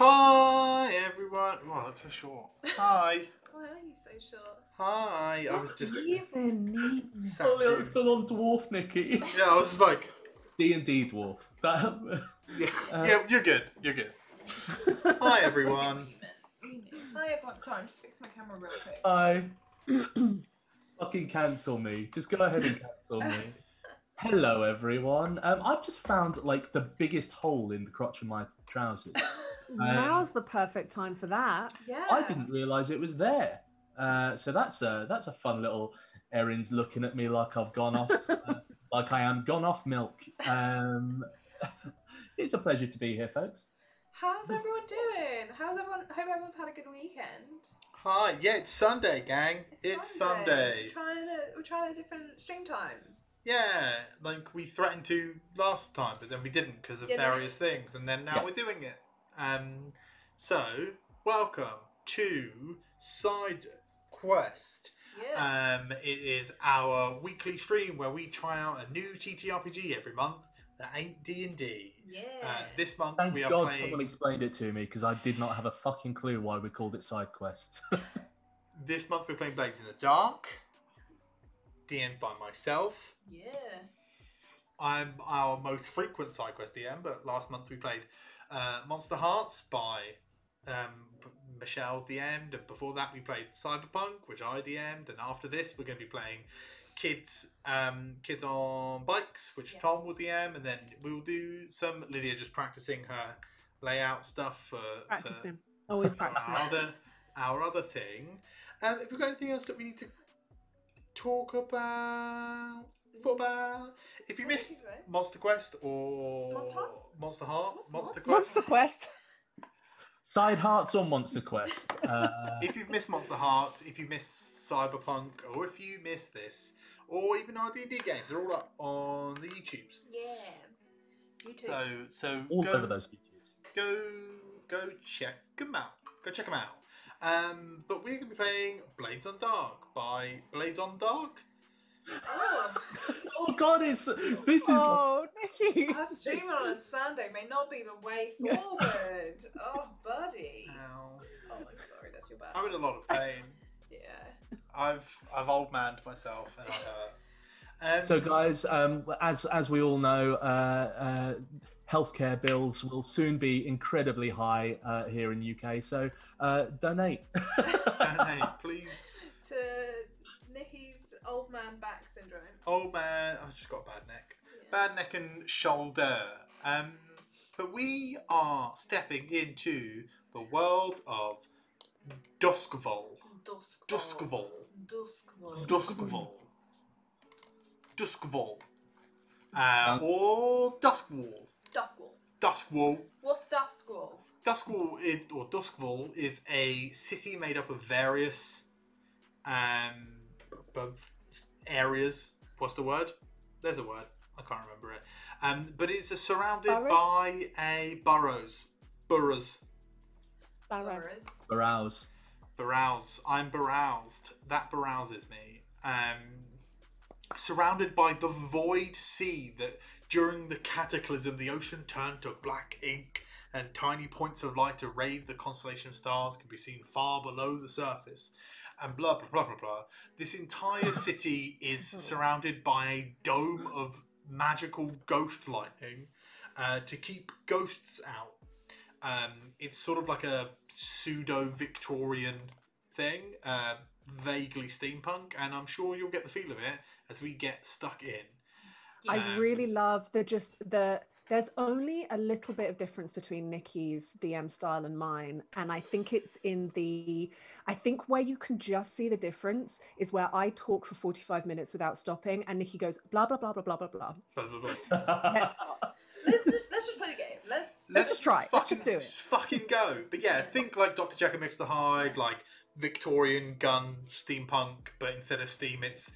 Hi everyone. Wow, that's so short. Hi. Why are you so short? Hi. I was just Even sat Full doing... on dwarf, Nikki. Yeah, I was just like, D&D dwarf. That, yeah, you're good. You're good. Hi everyone. Hi everyone. Sorry, I'm just fixing my camera real quick. I fucking cancel me. Just go ahead and cancel me. Hello, everyone. I've just found like the biggest hole in the crotch of my trousers. now's the perfect time for that. Yeah. I didn't realise it was there. So that's a fun little. Erin's looking at me like I've gone off, like I am gone off milk. It's a pleasure to be here, folks. How's everyone doing? How's everyone? Hope everyone's had a good weekend. Hi. Yeah, it's Sunday, gang. It's Sunday. We're trying a different stream time. Yeah, like we threatened to last time, but then we didn't because of various things, and then now we're doing it. So welcome to Sidequest. Yeah. It is our weekly stream where we try out a new TTRPG every month that ain't D&D. Yeah. This month Thank we are God playing... someone explained it to me because I did not have a fucking clue why we called it side quests. This month we're playing Blades in the Dark, DM'd by myself. Yeah. I'm our most frequent SideQuest DM, but last month we played Monster Hearts by Michelle DM'd, and before that we played Cyberpunk, which I DM'd, and after this we're going to be playing Kids on Bikes, which Tom will DM, and then we'll do some Lydia just practicing her layout stuff for Always practicing. Our other thing. Have we got anything else that we need to talk about? If you missed Monster Quest or Monster Quest. Side Hearts or Monster Quest. If you've missed Monster Hearts, if you missed Cyberpunk, or if you missed this, or even our D&D games, they're all up on the YouTubes. Yeah. YouTube. So all go over those YouTubes. Go check them out. Go check them out. But we're going to be playing Blades on Dark by Blades on Dark. Oh. God, this is Nikki. Our streaming on a Sunday may not be the way forward. Oh, buddy. Ow. Oh, I'm sorry, that's your bad. I'm in a lot of pain. Yeah. I've old manned myself and I hurt. So, guys, as we all know, healthcare bills will soon be incredibly high here in UK. So, donate. Donate, please. To Nikki's old man back syndrome. Old man, I've just got a bad neck. Yeah. Bad neck and shoulder. But we are stepping into the world of Duskval. Or Duskwall. Duskwall. What's Duskwall? Duskwall is a city made up of various areas. What's the word? There's a word. I can't remember it. But it's surrounded by boroughs. Boroughs. Barouse. I'm baroused. That barouses me. Surrounded by the void sea that during the cataclysm the ocean turned to black ink and tiny points of light arrayed the constellation of stars can be seen far below the surface. And blah, blah, blah, blah, blah. This entire city is surrounded by a dome of magical ghost lightning to keep ghosts out. It's sort of like a pseudo-Victorian thing, vaguely steampunk, and I'm sure you'll get the feel of it as we get stuck in. I really love there's only a little bit of difference between Nikki's DM style and mine, and I think it's I think where you can just see the difference is where I talk for 45 minutes without stopping, and Nikki goes blah blah blah blah blah blah blah. Let's just play the game. Let's just try. Let's just do it. Just fucking go. But yeah, think like Dr. Jekyll and Mr. Hyde, like Victorian gun steampunk, but instead of steam, it's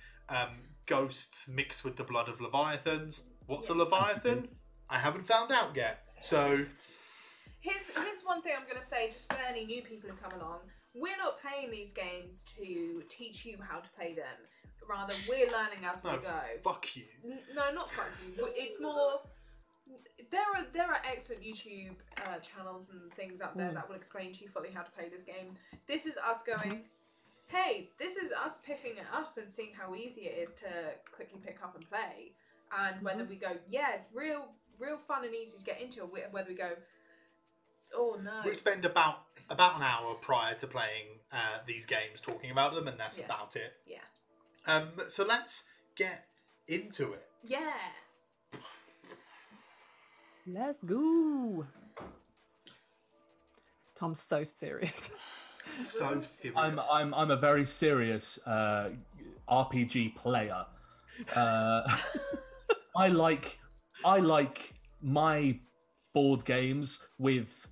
ghosts mixed with the blood of leviathans. What's a leviathan? I haven't found out yet. So here's one thing I'm going to say, just for any new people who come along. We're not playing these games to teach you how to play them. Rather, we're learning as we go. Fuck you. No, not fuck you. It's more there are excellent YouTube channels and things out there that will explain to you fully how to play this game. This is us going, hey, this is us picking it up and seeing how easy it is to quickly pick up and play, and whether we go, yeah, it's real fun and easy to get into, or whether we go, oh no. We spend about an hour prior to playing these games talking about them, and that's about it. Yeah. So let's get into it. Yeah. Let's go. Tom's so serious. So serious. I'm a very serious RPG player. I like my board games with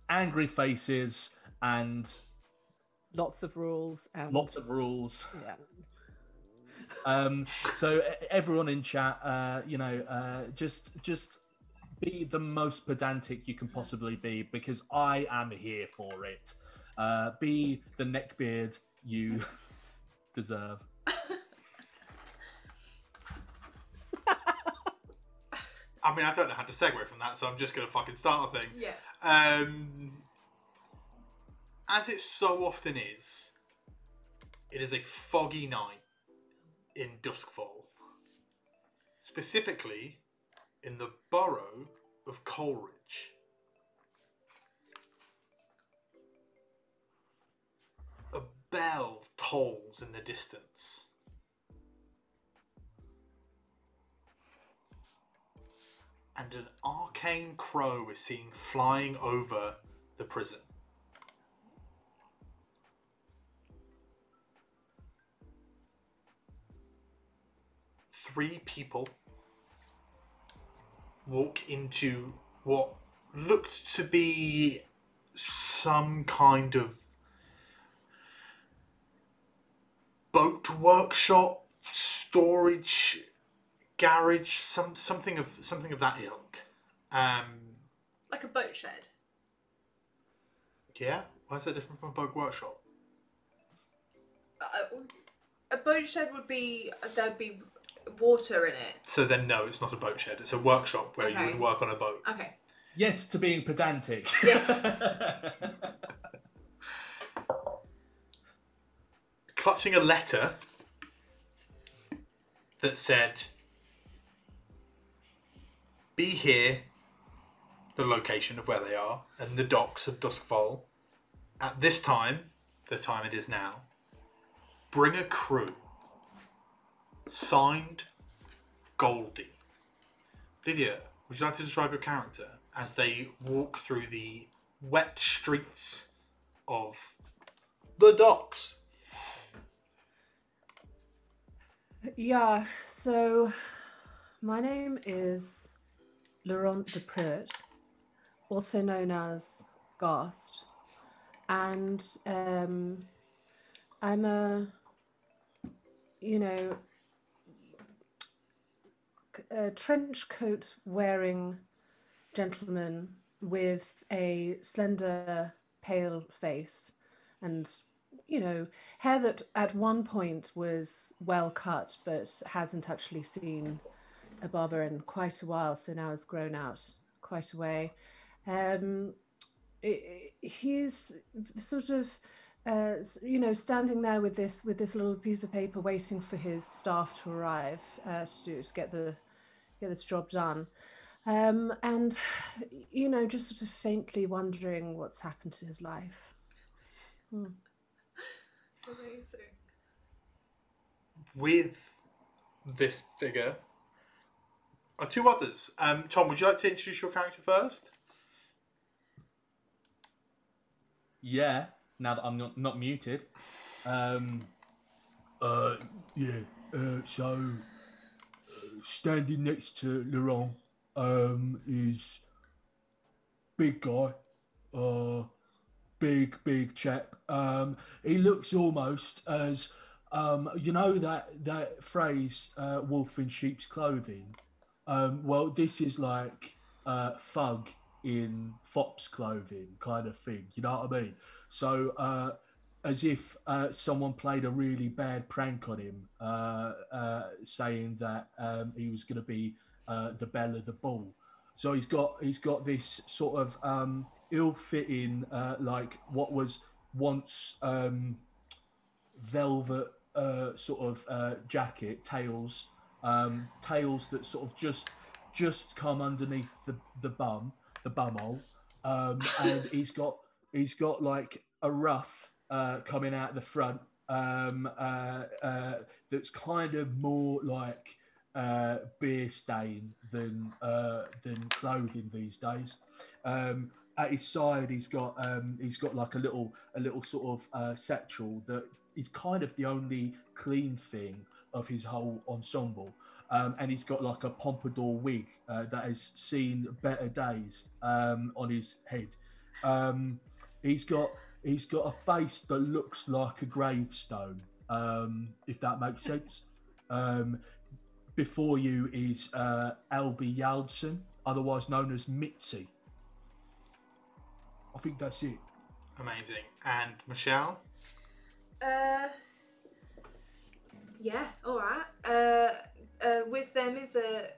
angry faces and lots of rules. Yeah. Yeah. So everyone in chat, just be the most pedantic you can possibly be, because I am here for it. Be the neckbeard you deserve. I mean, I don't know how to segue from that, so I'm just going to fucking start the thing. Yeah. As it so often is, it is a foggy night in Duskfall. Specifically, in the borough of Coleridge. A bell tolls in the distance. And an arcane crow is seen flying over the prison. Three people walk into what looked to be some kind of boat workshop, storage, garage, something of that ilk. Like a boat shed. Yeah, why is that different from a boat workshop? A boat shed would be, there'd be water in it. So then no, it's not a boat shed. It's a workshop where you would work on a boat. Okay. Yes, to being pedantic. Yes. Clutching a letter that said, "Be here," the location of where they are, and the docks of Duskfall. At this time, the time it is now, bring a crew. Signed, Goldie. Lydia, would you like to describe your character as they walk through the wet streets of the docks? Yeah, so my name is Laurent Depret, also known as Ghost, and I'm a trench coat wearing gentleman with a slender, pale face and, hair that at one point was well cut but hasn't actually seen a barber in quite a while, so now has grown out quite a way. He's sort of standing there with this little piece of paper, waiting for his staff to arrive to get this job done, and just sort of faintly wondering what's happened to his life. Amazing. With this figure are two others. Tom, would you like to introduce your character first? Yeah, now that I'm not muted. Standing next to Laurent is big guy, big chap. He looks almost as that phrase, wolf in sheep's clothing. Well, this is like thug in fop's clothing kind of thing, you know what I mean? So as if someone played a really bad prank on him, saying that he was going to be the bell of the ball. So he's got this sort of ill-fitting, like what was once velvet sort of jacket, tails that sort of just come underneath the bumhole, and he's got like a ruff coming out the front, that's kind of more like beer stain than clothing these days. At his side, he's got like a little sort of satchel that is kind of the only clean thing of his whole ensemble. And he's got like a pompadour wig that has seen better days on his head. He's got a face that looks like a gravestone, if that makes sense. Before you is Albie Yaldson, otherwise known as Mitzi. I think that's it. Amazing. And Michelle? Yeah, alright. With them is a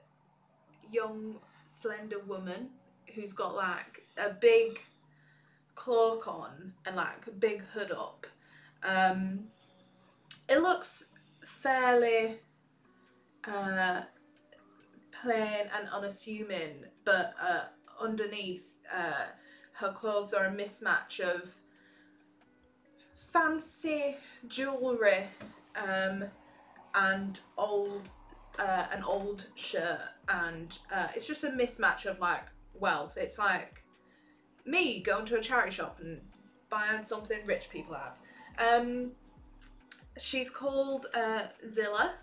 young, slender woman who's got like a big cloak on and like a big hood up. It looks fairly plain and unassuming, but underneath her clothes are a mismatch of fancy jewellery and an old shirt, and it's just a mismatch of like wealth. It's like me going to a charity shop and buying something rich people have. She's called Zilla,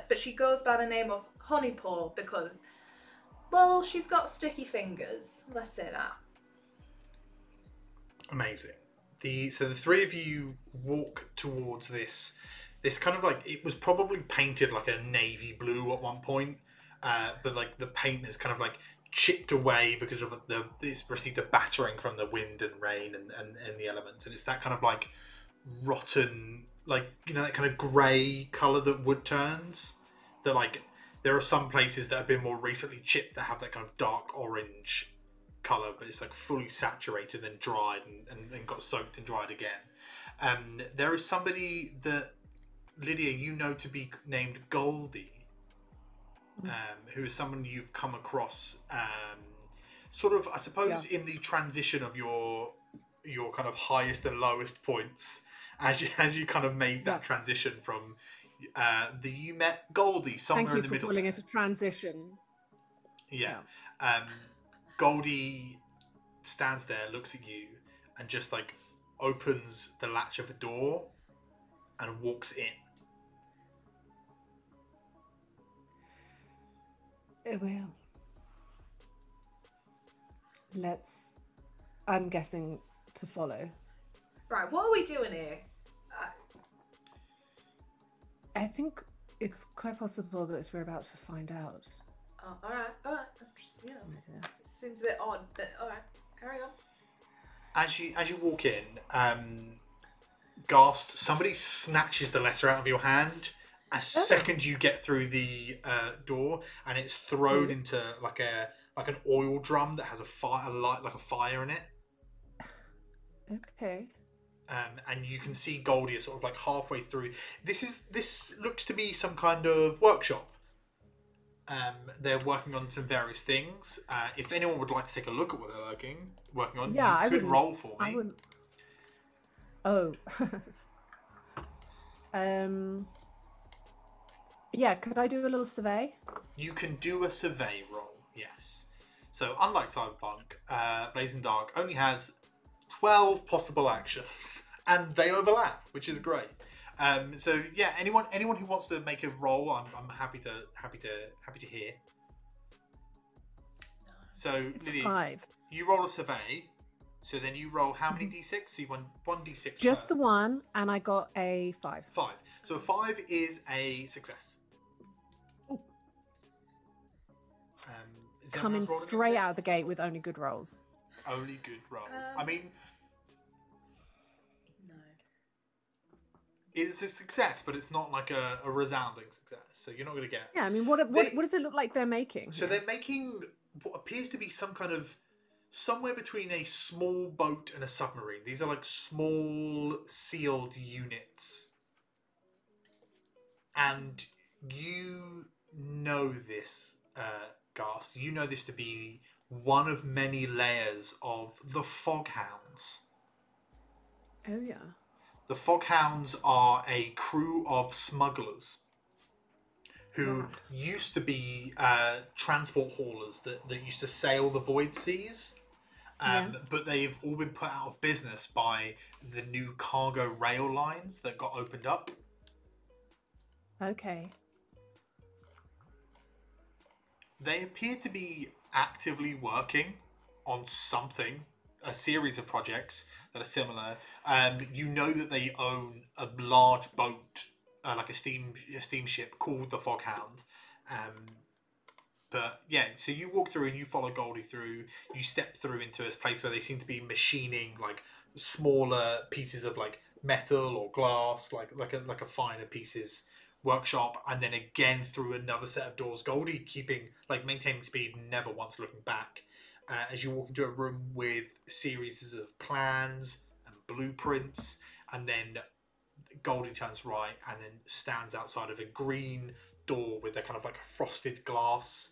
but she goes by the name of Honeypaw because, well, she's got sticky fingers. Let's say that. Amazing. So the three of you walk towards this kind of like, it was probably painted like a navy blue at one point, but like the paint has kind of like chipped away because of it's received a battering from the wind and rain and the elements, and it's that kind of like rotten, like, you know, that kind of grey colour that wood turns. That like there are some places that have been more recently chipped that have that kind of dark orange colour, but it's like fully saturated and dried and got soaked and dried again. There is somebody that, Lydia, you know to be named Goldie, who is someone you've come across sort of, I suppose, in the transition of your kind of highest and lowest points as you kind of made that transition from you met Goldie somewhere in the middle. Thank you for calling it a transition. Yeah. Goldie stands there, looks at you, and just like opens the latch of a door and walks in. Well, I'm guessing to follow. Right, what are we doing here? I think it's quite possible that we're about to find out. Oh, alright. Just, you know, it seems a bit odd, but alright, carry on. As you walk in, Gast, somebody snatches the letter out of your hand as second you get through the door, and it's thrown into like an oil drum that has a fire in it. Okay. And you can see Goldie is sort of like halfway through. This looks to be some kind of workshop. They're working on some various things. If anyone would like to take a look at what they're working on, you could roll for me. Oh. Yeah, could I do a little survey? You can do a survey roll, yes. So unlike Cyberpunk, Blazing Dark only has 12 possible actions, and they overlap, which is great. So yeah, anyone who wants to make a roll, I'm happy to hear. So It's Lydia, 5. you roll a survey. So then you roll how many d6? So you won 1d6. Just the one, and I got a 5. 5. So a 5 is a success. Coming straight out of the gate with only good rolls. Only good rolls. I mean, No. it's a success, but it's not like a resounding success. So you're not going to get. Yeah, I mean, what does it look like they're making? So they're making what appears to be some kind of somewhere between a small boat and a submarine. These are like small sealed units, and you know this, Gast. You know this to be one of many layers of the Foghounds. Oh yeah. The Foghounds are a crew of smugglers who used to be transport haulers that used to sail the void seas. But they've all been put out of business by the new cargo rail lines that got opened up. Okay. They appear to be actively working on something, a series of projects that are similar. You know that they own a large boat, like a steamship called the Foghound. But yeah, so you walk through and you follow Goldie through. You step through into this place where they seem to be machining like smaller pieces of like metal or glass, like a finer pieces workshop, and then again through another set of doors. Goldie keeping like maintaining speed, never once looking back. As you walk into a room with series of plans and blueprints, and then Goldie turns right and then stands outside of a green door with a kind of like a frosted glass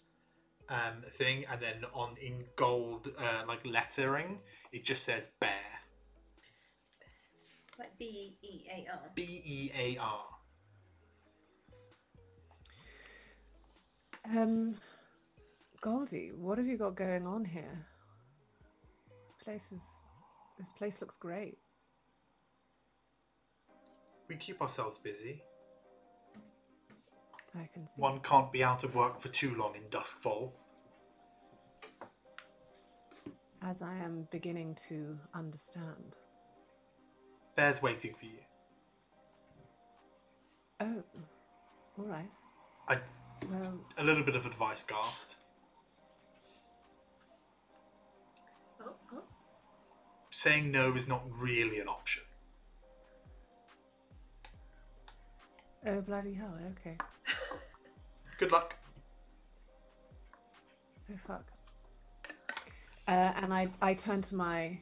thing, and then in gold like lettering it just says bear. Like B-E-A-R. B-E-A-R. Goldie, what have you got going on here? This place looks great. We keep ourselves busy. I can see. One can't be out of work for too long in Duskfall. As I am beginning to understand. Bear's waiting for you. Oh, all right. Well, A little bit of advice, Gast. Oh. Saying no is not really an option. oh bloody hell! Okay. Good luck. Oh fuck. And I turn to my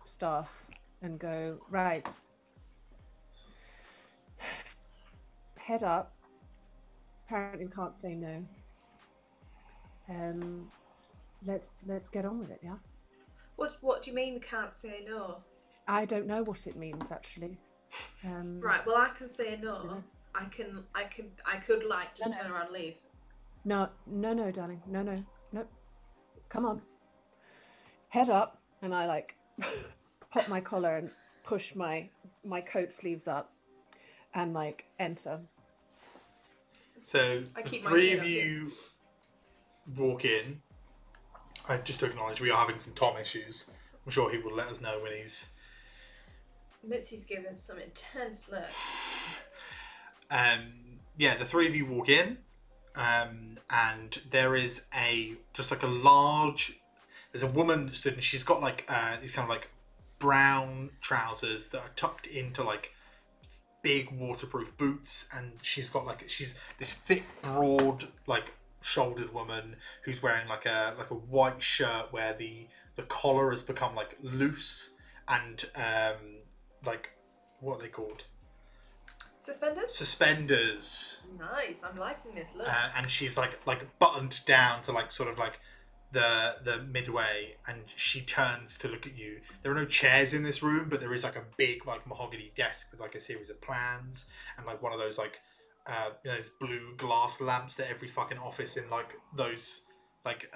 staff and go, right. Head up. Apparently can't say no. Let's get on with it, yeah? What do you mean we can't say no? I don't know what it means actually. Right, well I can say no. I could like just turn around and leave. No, darling. No. Come on. Head up, and I like pop my collar and push my coat sleeves up and like enter. So the three of you walk in. Just to acknowledge, we are having some Tom issues. I'm sure he will let us know when he's... Mitzi's giving some intense looks. Yeah, the three of you walk in, and there is just like a large... There's a woman stood, and she's got like these kind of like brown trousers that are tucked into like big waterproof boots, and she's this thick, broad, like shouldered woman who's wearing like a white shirt where the collar has become like loose and like what are they called? Suspenders. Nice, I'm liking this look. And she's like buttoned down to like sort of like the midway, and she turns to look at you. There are no chairs in this room, but there is like a big like mahogany desk with like a series of plans and like one of those like those blue glass lamps that every fucking office in like those like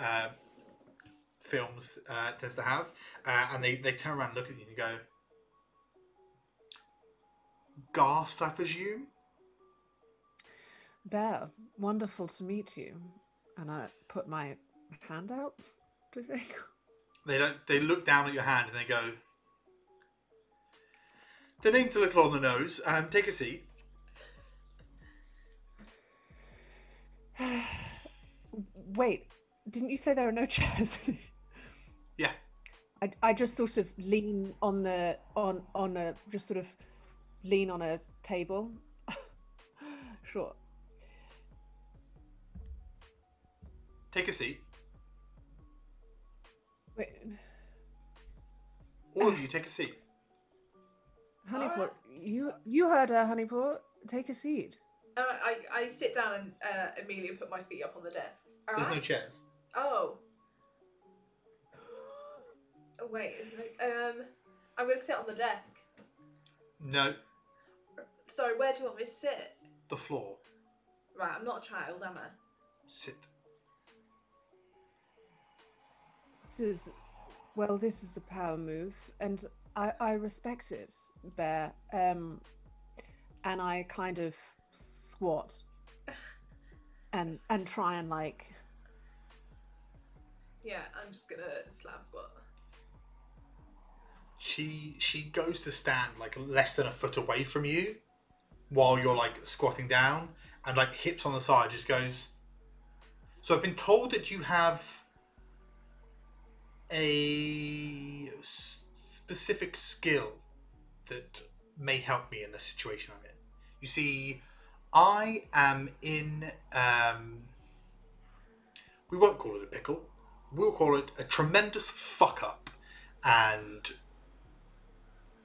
films tends to have. And they turn around and look at you and you go, Gast, I presume? Bear, wonderful to meet you. And I put my hand out to shake. They look down at your hand and they go, the name's a little on the nose. Take a seat. Wait, didn't you say there are no chairs? Yeah. I just sort of lean on a just sort of lean on a table. Sure. Take a seat. Wait, All of you take a seat. Honeypot, you heard her, Honeypot. Take a seat. I sit down and immediately put my feet up on the desk. All There's right? no chairs. Oh. Oh wait, isn't it? I'm gonna sit on the desk. No, Sorry, where do you want me to sit? the floor. Right, I'm not a child, am I? Sit. This is a power move, and I respect it, Bear. And I kind of squat and try and like. Yeah, I'm just gonna slap squat. She goes to stand like less than a foot away from you while you're like squatting down, and like hips on the side, just goes, so I've been told that you have a specific skill that may help me in the situation I'm in. You see, I am in we won't call it a pickle, we'll call it a tremendous fuck up, and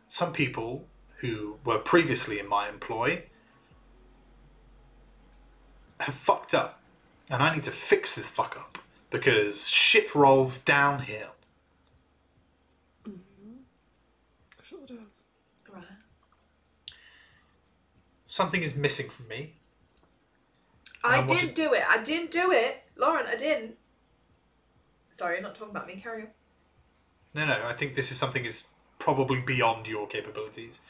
some people who were previously in my employ have fucked up, and I need to fix this fuck up because shit rolls downhill. Sure does. Right. Something is missing from me. I didn't do it. Lauren, I didn't. Sorry, I'm not talking about me. Carry on. No, I think this is something is probably beyond your capabilities.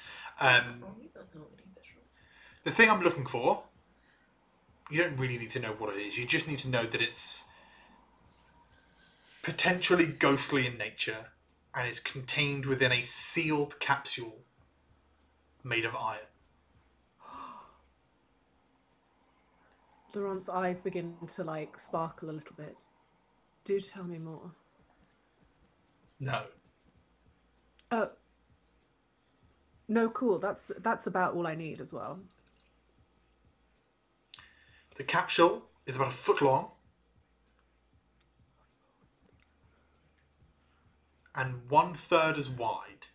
The thing I'm looking for, you don't really need to know what it is. You just need to know that it's potentially ghostly in nature and is contained within a sealed capsule made of iron. Laurent's eyes begin to like sparkle a little bit. Do tell me more. No. Oh. No, cool. That's about all I need as well. The capsule is about a foot long and 1/3 as wide.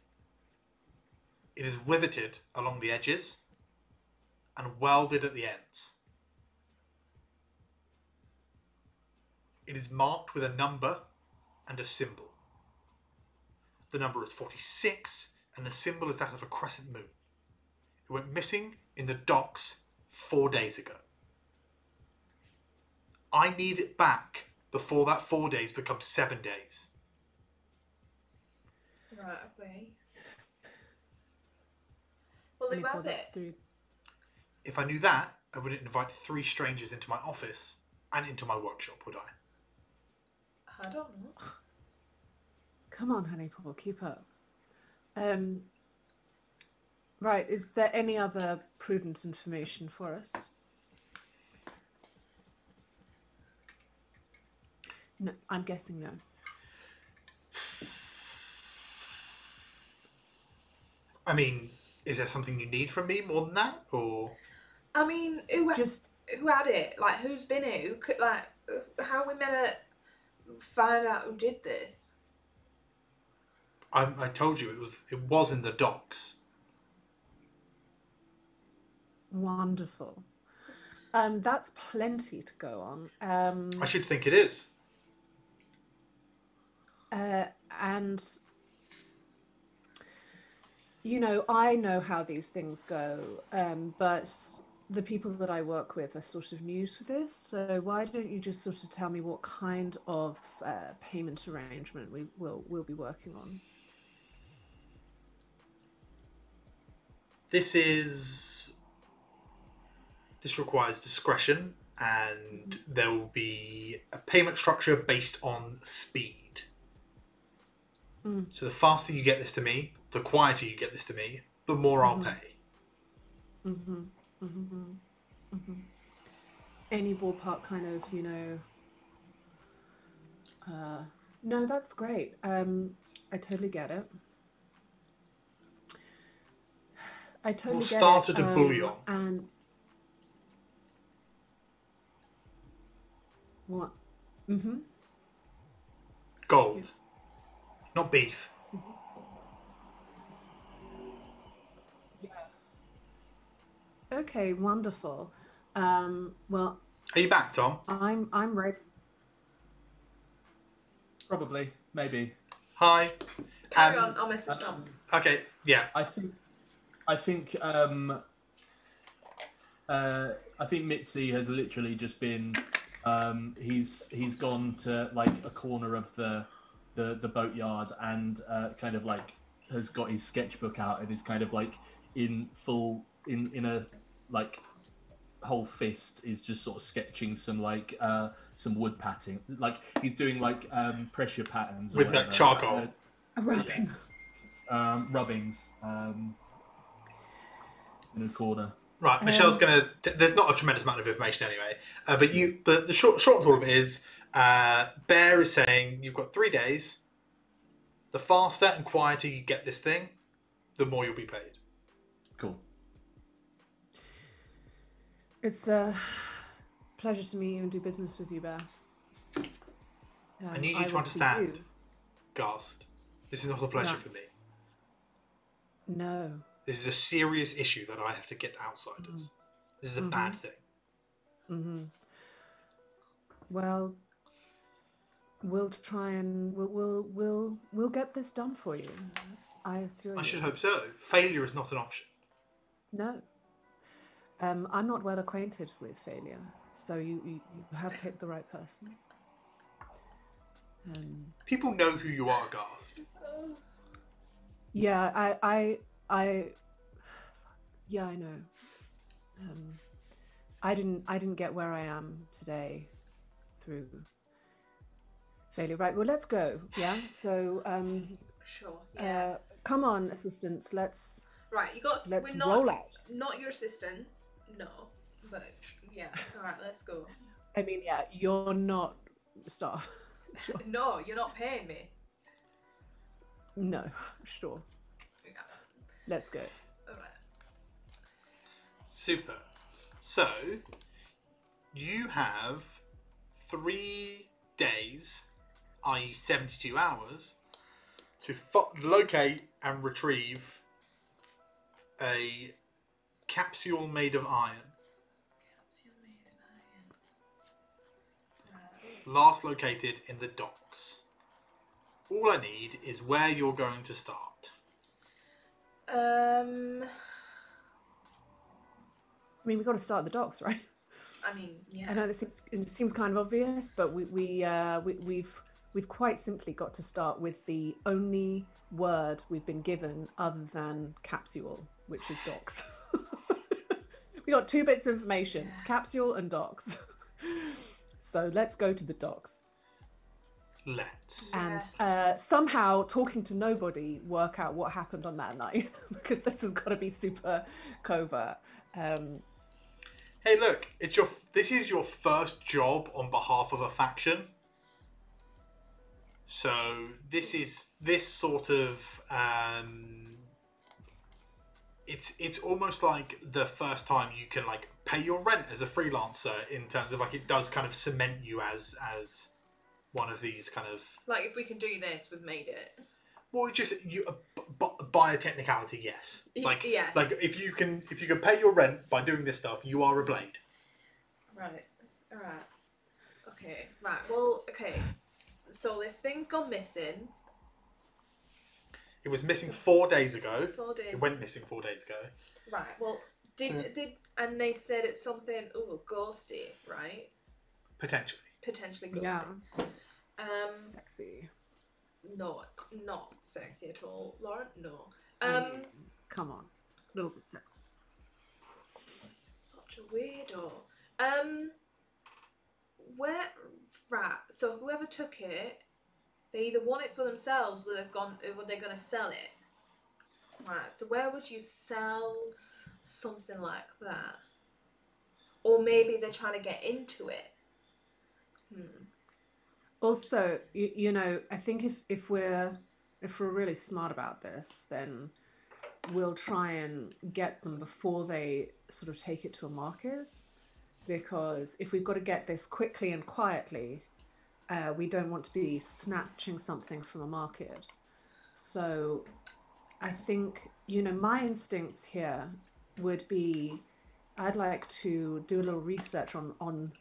It is riveted along the edges and welded at the ends. It is marked with a number and a symbol. The number is 46 and the symbol is that of a crescent moon. It went missing in the docks 4 days ago. I need it back before that 4 days becomes 7 days. Right, okay. Well, who has it? If I knew that, I wouldn't invite 3 strangers into my office and into my workshop, would I? I don't know. Come on, Honeypot, keep up. Right, is there any other prudent information for us? No, I'm guessing no. I mean, is there something you need from me more than that, or? I mean, who had it? Like, who's been it? Who could, like, how are we meant to find out who did this? I told you it was in the docks. Wonderful. That's plenty to go on. I should think it is. And you know, I know how these things go, but the people that I work with are sort of new to this. So why don't you just sort of tell me what kind of payment arrangement we'll be working on? This requires discretion, and there will be a payment structure based on speed. So the faster you get this to me, the quieter you get this to me, the more I'll pay. Any ballpark kind of, you know... no, that's great. I totally get it. I totally We'll get start it. at a bullion. And what? Mm-hmm. Gold, not beef. Okay, wonderful. Well, Are you back, Tom? I'm ready. Probably, maybe. Hi. Carry on. I'll message Tom. Okay. Yeah. I think Mitzi has literally just been. He's gone to like a corner of the boatyard and kind of like has got his sketchbook out and is kind of like in a like whole fist is just sort of sketching some wood patting, like he's doing like pressure patterns with that charcoal. Rubbing. Rubbings in a corner. Right, Michelle's gonna. There's not a tremendous amount of information anyway, but the short of all of it is, Bear is saying you've got 3 days. The faster and quieter you get this thing, the more you'll be paid. Cool. It's a pleasure to meet you and do business with you, Bear. I need you to understand, Gast. This is not a pleasure for me. No. This is a serious issue that I have to get to outsiders. This is a bad thing. Mm-hmm. Well, we'll try and we'll get this done for you. I assure you. I should hope so. Failure is not an option. No. I'm not well acquainted with failure, so you have picked the right person. People know who you are, Gast. Yeah, yeah, I know. I didn't get where I am today through failure. Right, well, let's go. Yeah, so Sure. Yeah. come on, assistants. Let's roll out. Not your assistants, no. But yeah, all right, let's go. I mean, yeah, you're not staff. Sure. No, you're not paying me. No, sure. Yeah. Let's go. All right. Super. So, you have 3 days, i.e. 72 hours, to locate and retrieve a capsule made of iron. Last located in the docks. All I need is where you're going to start. I mean, we've got to start at the docks, right? I mean, yeah. I know it seems kind of obvious, but we've quite simply got to start with the only word we've been given other than capsule, which is docks. We got 2 bits of information: capsule and docks. So let's go to the docks. Let's. And somehow, talking to nobody, work out what happened on that night, because this has got to be super covert. Hey, look! This is your first job on behalf of a faction. So this sort of it's almost like the first time you can like pay your rent as a freelancer, in terms of like it does kind of cement you as one of these kind of, like, if we can do this, we've made it. well, just you by a technicality, yes. Like yeah. like if you can pay your rent by doing this stuff, you are a blade. Right. All right. Okay. Right. Well. Okay. So this thing's gone missing. It was missing 4 days ago. 4 days. It went missing 4 days ago. Right. Well, and they said it's something ghosty, right? Potentially. Potentially ghosty. Yeah. Sexy. No, not sexy at all, Lauren. No. Come on, a little bit sexy. Such a weirdo. Where? Right. So whoever took it, they either want it for themselves or they're gonna sell it. Right. So where would you sell something like that? Or maybe they're trying to get into it. Also, you know, I think if we're really smart about this, then we'll try and get them before they sort of take it to a market, because if we've got to get this quickly and quietly, we don't want to be snatching something from a market. So I think, you know, my instincts here would be, I'd like to do a little research on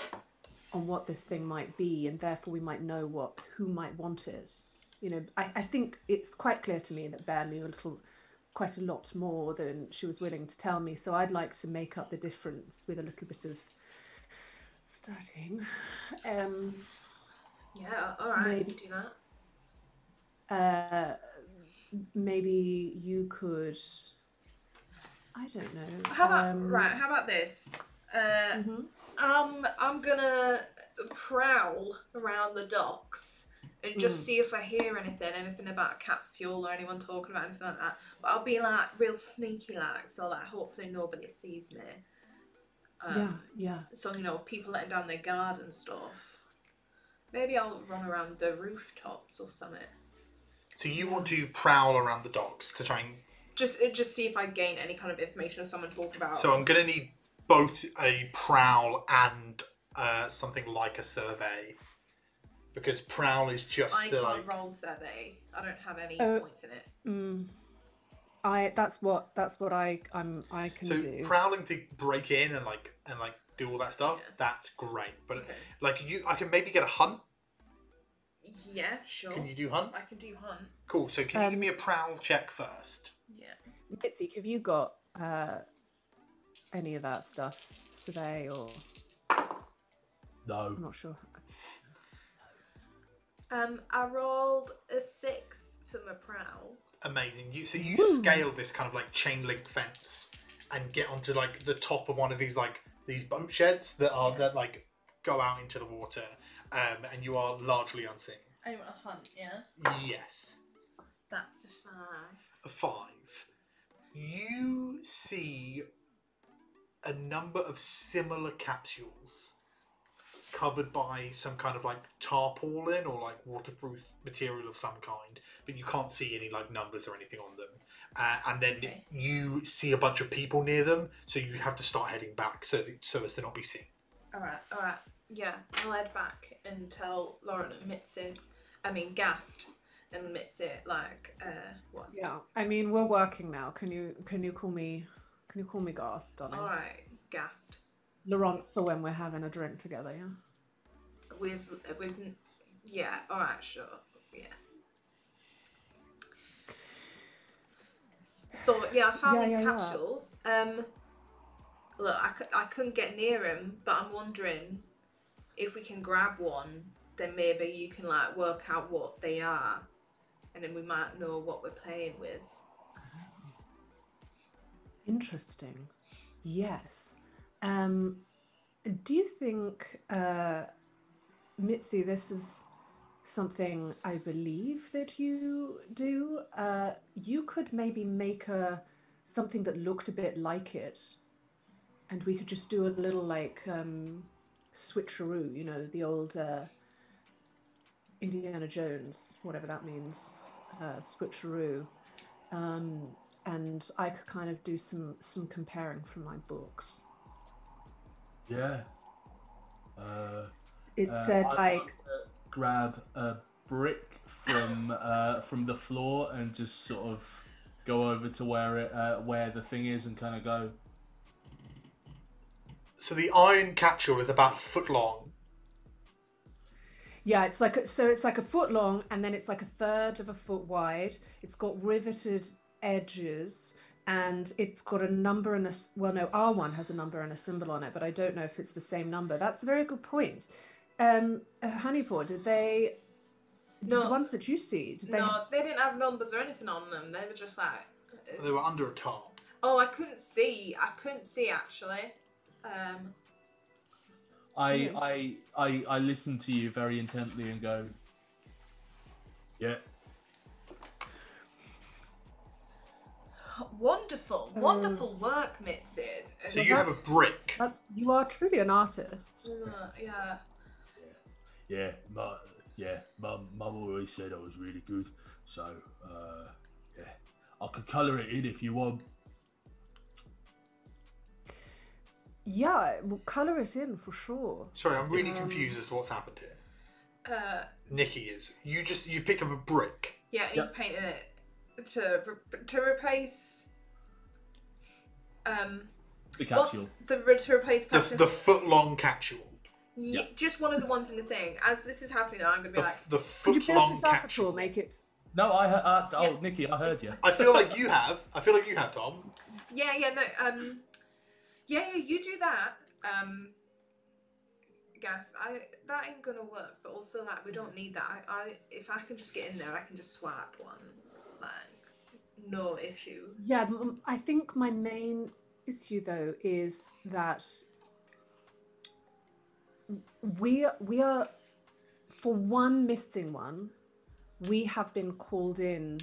what this thing might be, and therefore we might know who might want it. You know, I think it's quite clear to me that Bear knew quite a lot more than she was willing to tell me. So I'd like to make up the difference with a little bit of studying. Yeah, all right, maybe, do that. Maybe you could. I don't know. How about this? I'm gonna prowl around the docks and just see if I hear anything about a capsule or anyone talking about anything like that. But I'll be like real sneaky, like, so like hopefully nobody sees me. Yeah. So, you know, people letting down their guard and stuff. Maybe I'll run around the rooftops or something. So you want to prowl around the docks to try and just see if I gain any kind of information or someone talk about. So I'm going to need both a prowl and something like a survey, because prowl is just I can't roll survey. I don't have any points in it. That's what I can do. So prowling to break in and do all that stuff. Yeah. That's great. But I can maybe get a hunt. Yeah, sure. Can you do hunt? I can do hunt. Cool. So can you give me a prowl check first? Yeah. Mitzi, have you got any of that stuff today, or? No. I'm not sure. I rolled a 6 for my prowl. Amazing. You scale this kind of like chain link fence and get onto like the top of one of these boat sheds that go out into the water, and you are largely unseen. I want a hunt, yeah? Yes. That's a 5. A 5. You see a number of similar capsules covered by some kind of tarpaulin or waterproof material of some kind, but you can't see any numbers or anything on them. And then you see a bunch of people near them, so you have to start heading back so as to not be seen. All right. Yeah, I'll head back and tell Lauren and Mitzi. I mean, Gast and Mitzi, what's Yeah, I mean, we're working now. Can you call me Gast, darling? All right, Gast. Laurence for when we're having a drink together, yeah? Yeah, all right, sure, yeah. So, yeah, I found these capsules. Look, I couldn't get near them, but I'm wondering if we can grab one, then maybe you can work out what they are, and then we might know what we're playing with. Interesting. Yes. Do you think, Mitzi, this is something I believe that you do? You could maybe make something that looked a bit like it, and we could just do a little switcheroo, you know, the old Indiana Jones, whatever that means, switcheroo. And I could kind of do some comparing from my books. Yeah. It said grab a brick from the floor and just sort of go over to where the thing is and kind of go. So the iron capsule is about a foot long. Yeah, it's like a foot long, and then it's like a third of a foot wide. It's got riveted edges, and it's got a number and R1 has a number and a symbol on it, but I don't know if it's the same number. That's a very good point. Honeypaw, the ones that you see, they didn't have numbers or anything on them. They were just they were under a tarp. Oh, I couldn't see actually. I listen to you very intently and go, yeah. Wonderful work, Mitzi. So you have a brick. You are truly an artist. Yeah. Mum always said I was really good. So, yeah. I could colour it in if you want. Yeah, we'll colour it in for sure. Sorry, I'm really confused as to what's happened here. Nikki is. You picked up a brick. Yeah, he's painting it to replace. The capsule. To replace capsule. The foot-long capsule. Yeah, just one of the ones in the thing. As this is happening, I'm gonna be like, the Could you build foot-long this up at capsule. all? Make it. No, I heard. Nikki, I heard you. I feel like you have, Tom. yeah, you do that. Guess that ain't gonna work. But also, like, we don't need that. If I can just get in there, I can just swap one. Like, no issue. Yeah, I think my main issue though is that we are for one missing one. We have been called in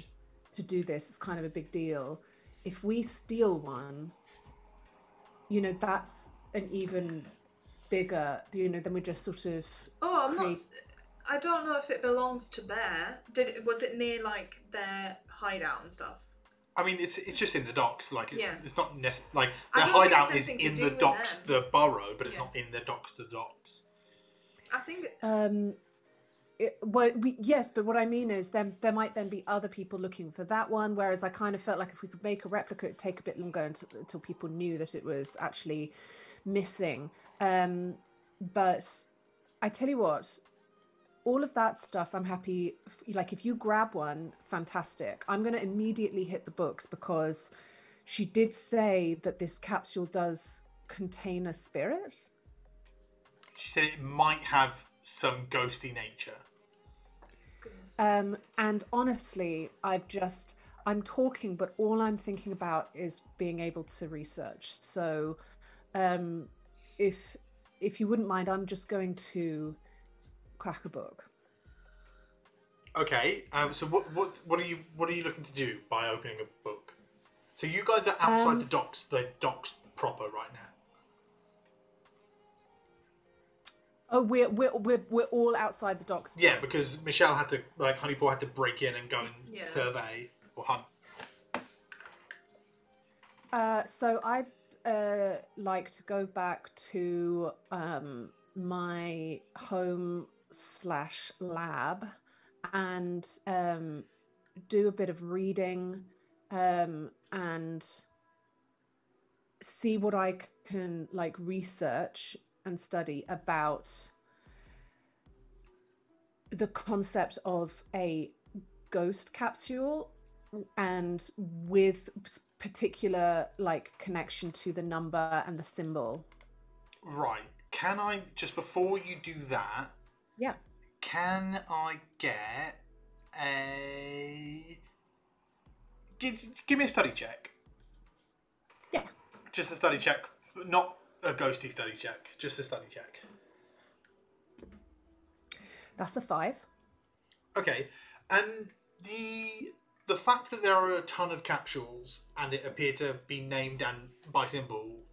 to do this. It's kind of a big deal. If we steal one, that's an even bigger, then we just sort of. Oh, I don't know if it belongs to Bear. Was it near like their hideout and stuff? I mean, it's just in the docks. Like it's not necessarily like I their don't think hideout it's is anything to in do the with docks, them. the borough, but it's not in the docks, the docks. I think. Yes, but what I mean is there might then be other people looking for that one, whereas I kind of felt like if we could make a replica, it'd take a bit longer until people knew that it was actually missing. But I tell you what, all of that stuff, I'm happy. Like, if you grab one, fantastic. I'm going to immediately hit the books because she did say that this capsule does contain a spirit. She said it might have some ghosty nature. And honestly, I'm talking, but all I'm thinking about is being able to research. So, if you wouldn't mind, I'm just going to crack a book. Okay. So what are you looking to do by opening a book? So you guys are outside the docks proper right now. Oh, we're all outside the docks. Yeah, because Michelle had to, Honeypaw had to break in and go and survey or hunt. So I'd like to go back to my home/lab and do a bit of reading and see what I can research and study about the concept of a ghost capsule and with particular connection to the number and the symbol. Right. Can I, just before you do that, yeah, can I get a... Give me a study check. Yeah. Just a study check, not a ghosty study check, just a study check. That's a 5. Okay, and the fact that there are a ton of capsules and it appear to be named and by symbol,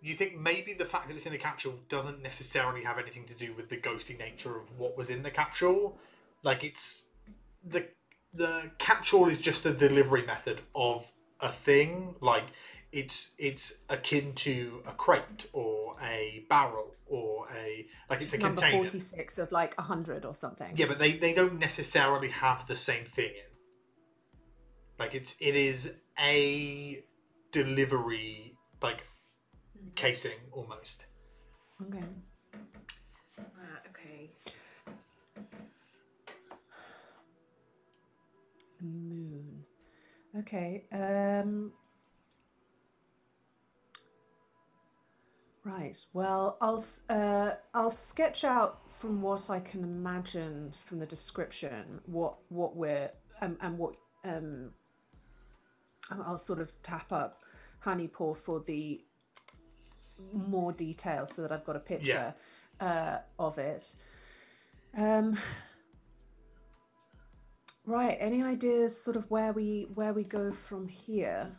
you think maybe the fact that it's in a capsule doesn't necessarily have anything to do with the ghosty nature of what was in the capsule? Like, it's the capsule is just a delivery method of a thing. Like, it's akin to a crate or a barrel or it's a number container. 46 of 100 or something. Yeah, but they don't necessarily have the same thing in. It is a delivery casing almost. Okay. Okay. The moon. Okay. Right. Well, I'll sketch out from what I can imagine from the description what we're and what I'll sort of tap up Honeypaw for the more detail so that I've got a picture of it. Right. Any ideas sort of where we go from here?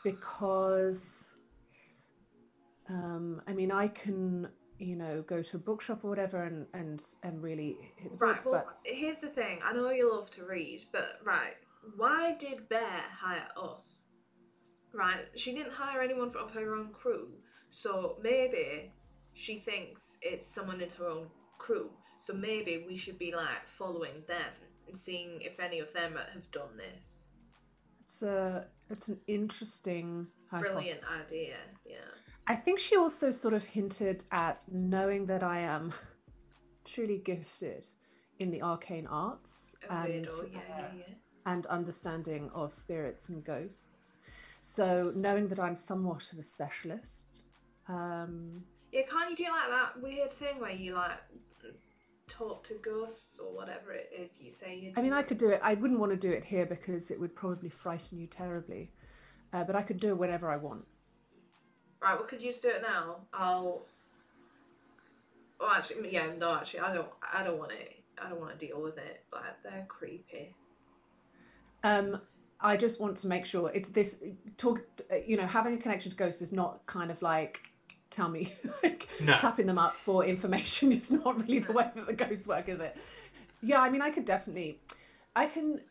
Because I mean, I can, go to a bookshop or whatever and really hit the books, Well, but here's the thing. I know you love to read, but why did Bear hire us? Right, she didn't hire anyone of her own crew, so maybe she thinks it's someone in her own crew. So maybe we should be like following them and seeing if any of them have done this. It's an interesting Brilliant hypothesis. idea, yeah. I think she also sort of hinted at knowing that I am truly gifted in the arcane arts and understanding of spirits and ghosts. So knowing that I'm somewhat of a specialist. Yeah, can't you do like that weird thing where you like talk to ghosts or whatever it is you say you do? I mean, I could do it. I wouldn't want to do it here because it would probably frighten you terribly. But I could do it whenever I want. Right, well, could you just do it now? Well, actually, yeah, no, actually, I don't want it. I don't want to deal with it. Like, they're creepy. I just want to make sure it's this talk. Having a connection to ghosts is not kind of like tell me, tapping them up for information is not really the way that the ghosts work, is it? Yeah, I mean, I can,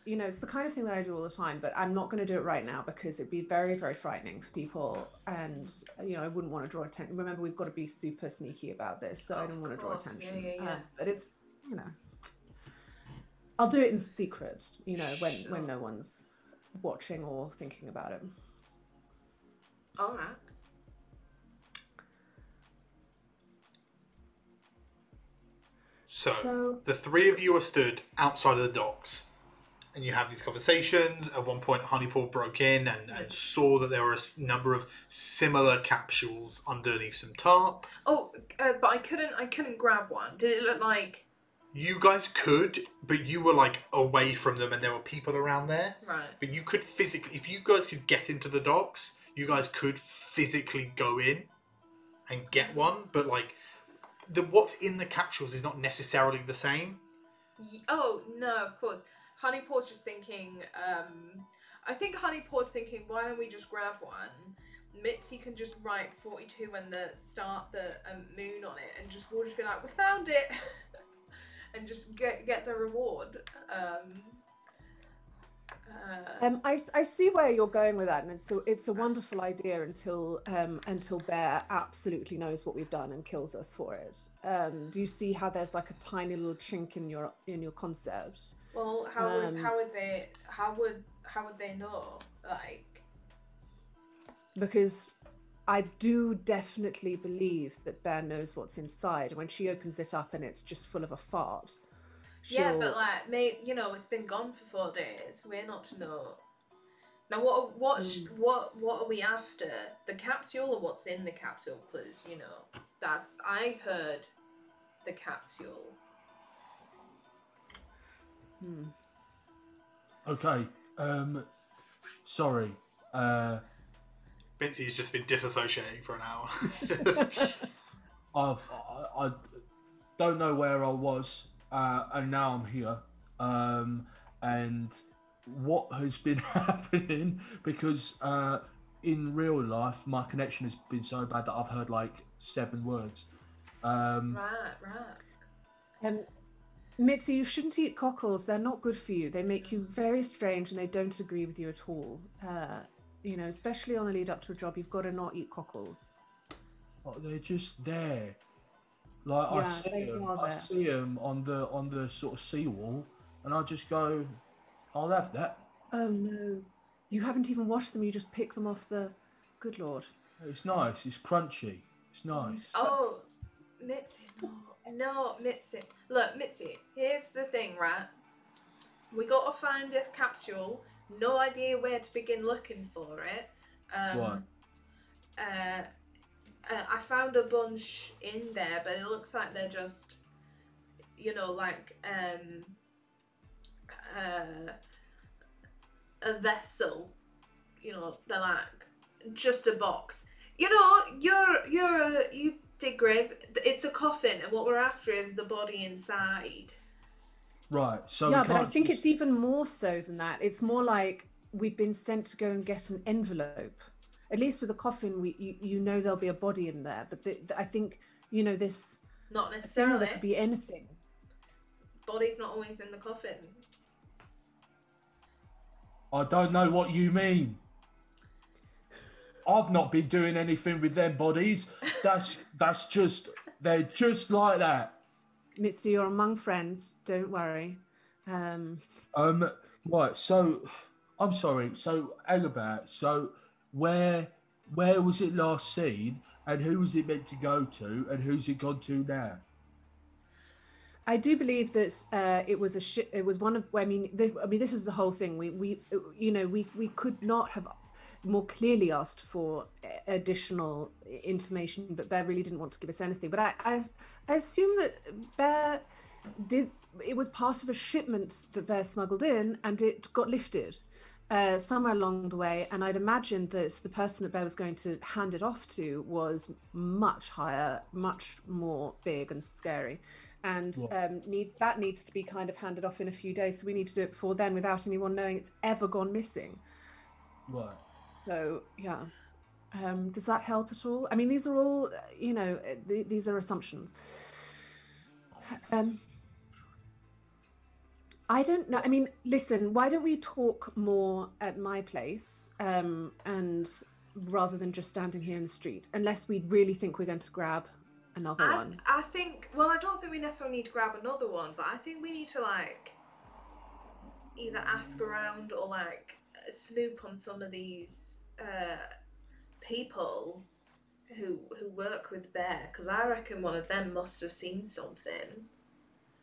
it's the kind of thing that I do all the time, but I'm not going to do it right now because it'd be very, very frightening for people. And, I wouldn't want to draw attention. Remember, we've got to be super sneaky about this. So I don't want to draw attention. Yeah. But it's, I'll do it in secret, when no one's watching or thinking about it. All right. So the three of you are stood outside of the docks and you have these conversations. At one point, Honeypaw broke in and saw that there were a number of similar capsules underneath some tarp. Oh, but I couldn't grab one. Did it look like... You guys could, but you were like away from them and there were people around there. Right. But you could physically, if you guys could get into the docks, you guys could physically go in and get one. But like, what's in the capsules is not necessarily the same. Oh, no, of course. Honeypaw's just thinking, I think Honeypaw's thinking, why don't we just grab one? Mitzi can just write 42 and the moon on it, and we'll just be like, we found it! And just get the reward. I see where you're going with that, and it's a wonderful idea until Bear absolutely knows what we've done and kills us for it. Do you see how there's like a tiny little chink in your concept? Well, how would they know? Like, because I do definitely believe that Bear knows what's inside. When she opens it up and it's just full of a fart. Yeah, but like, it's been gone for 4 days. We're not to know. Now, what are we after? The capsule or what's in the capsule? Because I heard the capsule. Okay. Sorry. Bincy's just been disassociating for an hour. I don't know where I was, and now I'm here. And what has been happening? Because in real life, my connection has been so bad that I've heard like 7 words. Right. Mitzi, you shouldn't eat cockles. They're not good for you. They make you very strange, and they don't agree with you at all. Especially on the lead up to a job, you've got to not eat cockles. Oh, they're just there. Like, I see them on the sort of seawall, and I just go, I'll have that. Oh no, you haven't even washed them. You just pick them off the. Good Lord. It's nice. It's crunchy. It's nice. Oh, Mitzi, no, Mitzi. Look, Mitzi. Here's the thing, right? We got to find this capsule. No idea where to begin looking for it. What? I found a bunch in there, but it looks like they're just, a vessel. They're like just a box. You dig graves. It's a coffin, and what we're after is the body inside. Right. So yeah, but I think it's even more so than that. It's more like we've been sent to go and get an envelope. At least with a coffin, there'll be a body in there. But I think this. Not necessarily. There could be anything. Body's not always in the coffin. I don't know what you mean. I've not been doing anything with them bodies. That's just, they're just like that. Mitzi, you're among friends. Don't worry. Right. So, I'm sorry. So, Agabert. So, where was it last seen, and who was it meant to go to, and who's it gone to now? I do believe that it was it was one of. I mean, this is the whole thing. We could not have more clearly asked for additional information, but Bear really didn't want to give us anything. But I assume that Bear did. It was part of a shipment that Bear smuggled in, and it got lifted somewhere along the way. And I'd imagine that the person that Bear was going to hand it off to was much higher, much more big and scary. And that needs to be kind of handed off in a few days. So we need to do it before then without anyone knowing it's ever gone missing. Right. So, yeah. Does that help at all? I mean, these are all, these are assumptions. I don't know. I mean, listen, why don't we talk more at my place and rather than just standing here in the street, unless we really think we're going to grab another one. I think, well, I don't think we necessarily need to grab another one, but I think we need to, like, either ask around or, like, snoop on some of these people who work with Bear, because I reckon one of them must have seen something.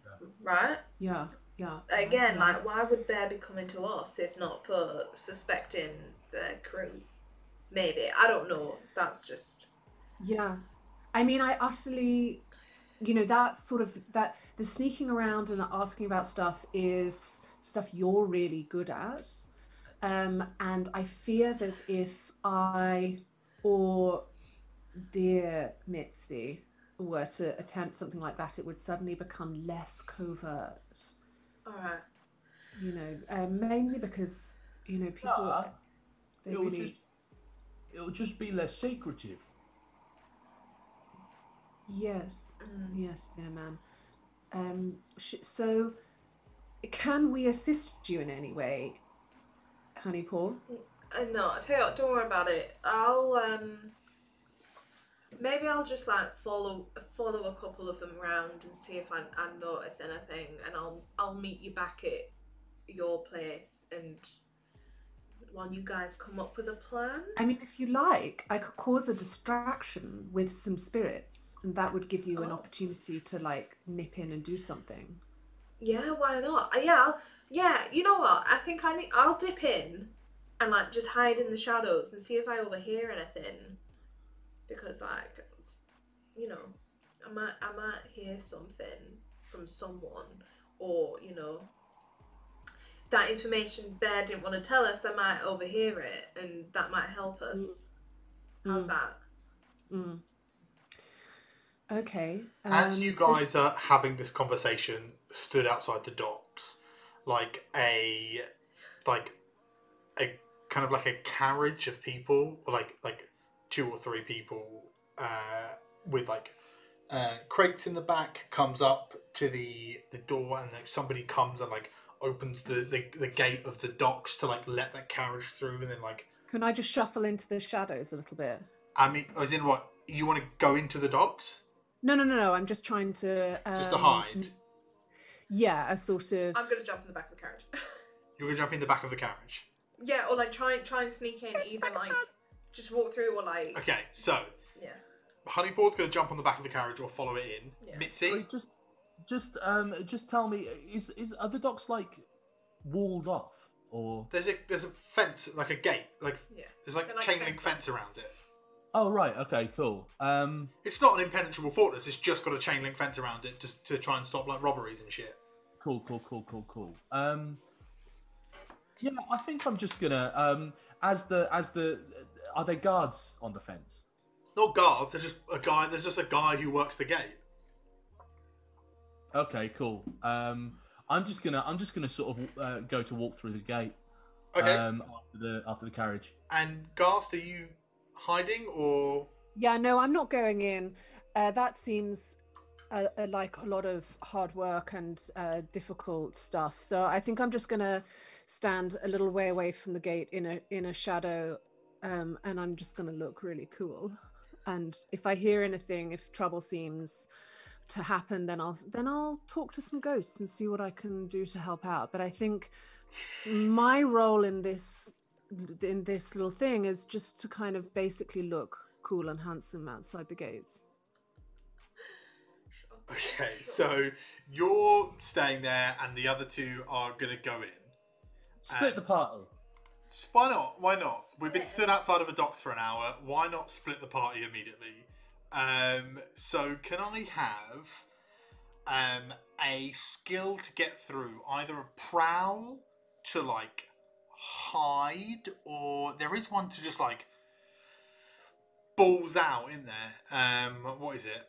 Yeah. Right? Yeah. Again, like, why would Bear be coming to us if not for suspecting their crew? Maybe. I don't know. That's just... Yeah. I mean, I utterly, that sort of, that the sneaking around and asking about stuff is stuff you're really good at. And I fear that if I or dear Mitzi were to attempt something like that, it would suddenly become less covert. All right. Mainly because, people... It'll just be less secretive. Yes, yes, dear man. So, can we assist you in any way, Honey Paul? No, I tell you what, don't worry about it. I'll maybe I'll just like follow a couple of them around and see if I notice anything, and I'll meet you back at your place, and while you guys come up with a plan. I mean, if you like, I could cause a distraction with some spirits, and that would give you an opportunity to like nip in and do something. Yeah, why not? Yeah. You know what? I think I'll dip in and like just hide in the shadows and see if I overhear anything, because like, I might hear something from someone, or that information Bear didn't want to tell us, I might overhear it, and that might help us. How's that? Okay. As you guys are having this conversation, stood outside the docks, like a kind of like a carriage of people, or like 2 or 3 people with like crates in the back, comes up to the door, and like somebody comes and like opens the gate of the docks to like let that carriage through, and then like... Can I just shuffle into the shadows a little bit? I mean, as in what? You want to go into the docks? No. I'm just trying to... just to hide? Yeah, a sort of... I'm going to jump in the back of the carriage. You're going to jump in the back of the carriage? Yeah, or like try and sneak in, either like just walk through, or like... Okay, so... Yeah. Honeypaw's going to jump on the back of the carriage or follow it in. Yeah. Mitzi? Wait, just tell me, are the docks like walled off, or There's a fence, like a gate, like there's like They're like chain link fence. fence around it. Oh right, okay, cool. It's not an impenetrable fortress. It's just got a chain link fence around it just to try and stop like robberies and shit. Cool. Yeah, I think I'm just gonna as the are there guards on the fence? Not guards. There's just a guy. There's just a guy who works the gate. Okay, cool. I'm just gonna sort of go to walk through the gate. Okay. After the carriage. And Gast, are you hiding or? Yeah, no, I'm not going in. That seems like a lot of hard work and difficult stuff. So I think I'm just gonna stand a little way away from the gate in a shadow, and I'm just going to look really cool. And if I hear anything, if trouble seems to happen, then I'll talk to some ghosts and see what I can do to help out. But I think my role in this little thing is just to kind of basically look cool and handsome outside the gates. Okay, so you're staying there, and the other two are gonna go in. Split the party. Why not? Why not? We've been stood outside of a docks for an hour. Why not split the party immediately? So can I have a skill to get through, either a prowl to like hide, or there is one to just like balls out in there. What is it?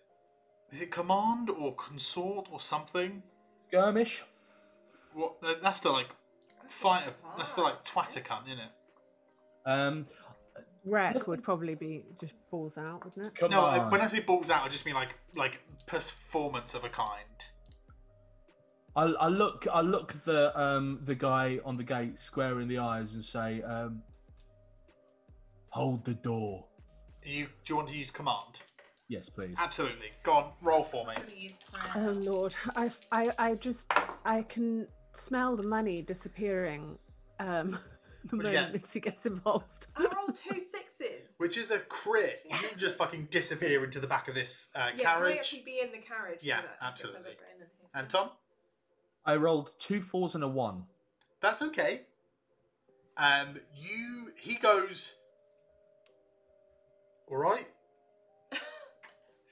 Is it command or consort or something? Skirmish. What? That's the like fighter. That's the like twatter cunt, isn't it? Wreck would probably be just balls out, wouldn't it? Come No, on. when I say balls out, I just mean like performance of a kind. I look the guy on the gate square in the eyes and say, hold the door. Do you want to use command? Yes, please. Absolutely. Go on, roll for me. Oh Lord, I can smell the money disappearing. The moment Mitzi gets involved. I rolled 2 6s. Which is a crit. You just fucking disappear into the back of this Can I carriage. actually be in the carriage? Yeah, So that's absolutely. a bit of a- And Tom? I rolled 2 4s and a 1. That's okay. He goes, all right.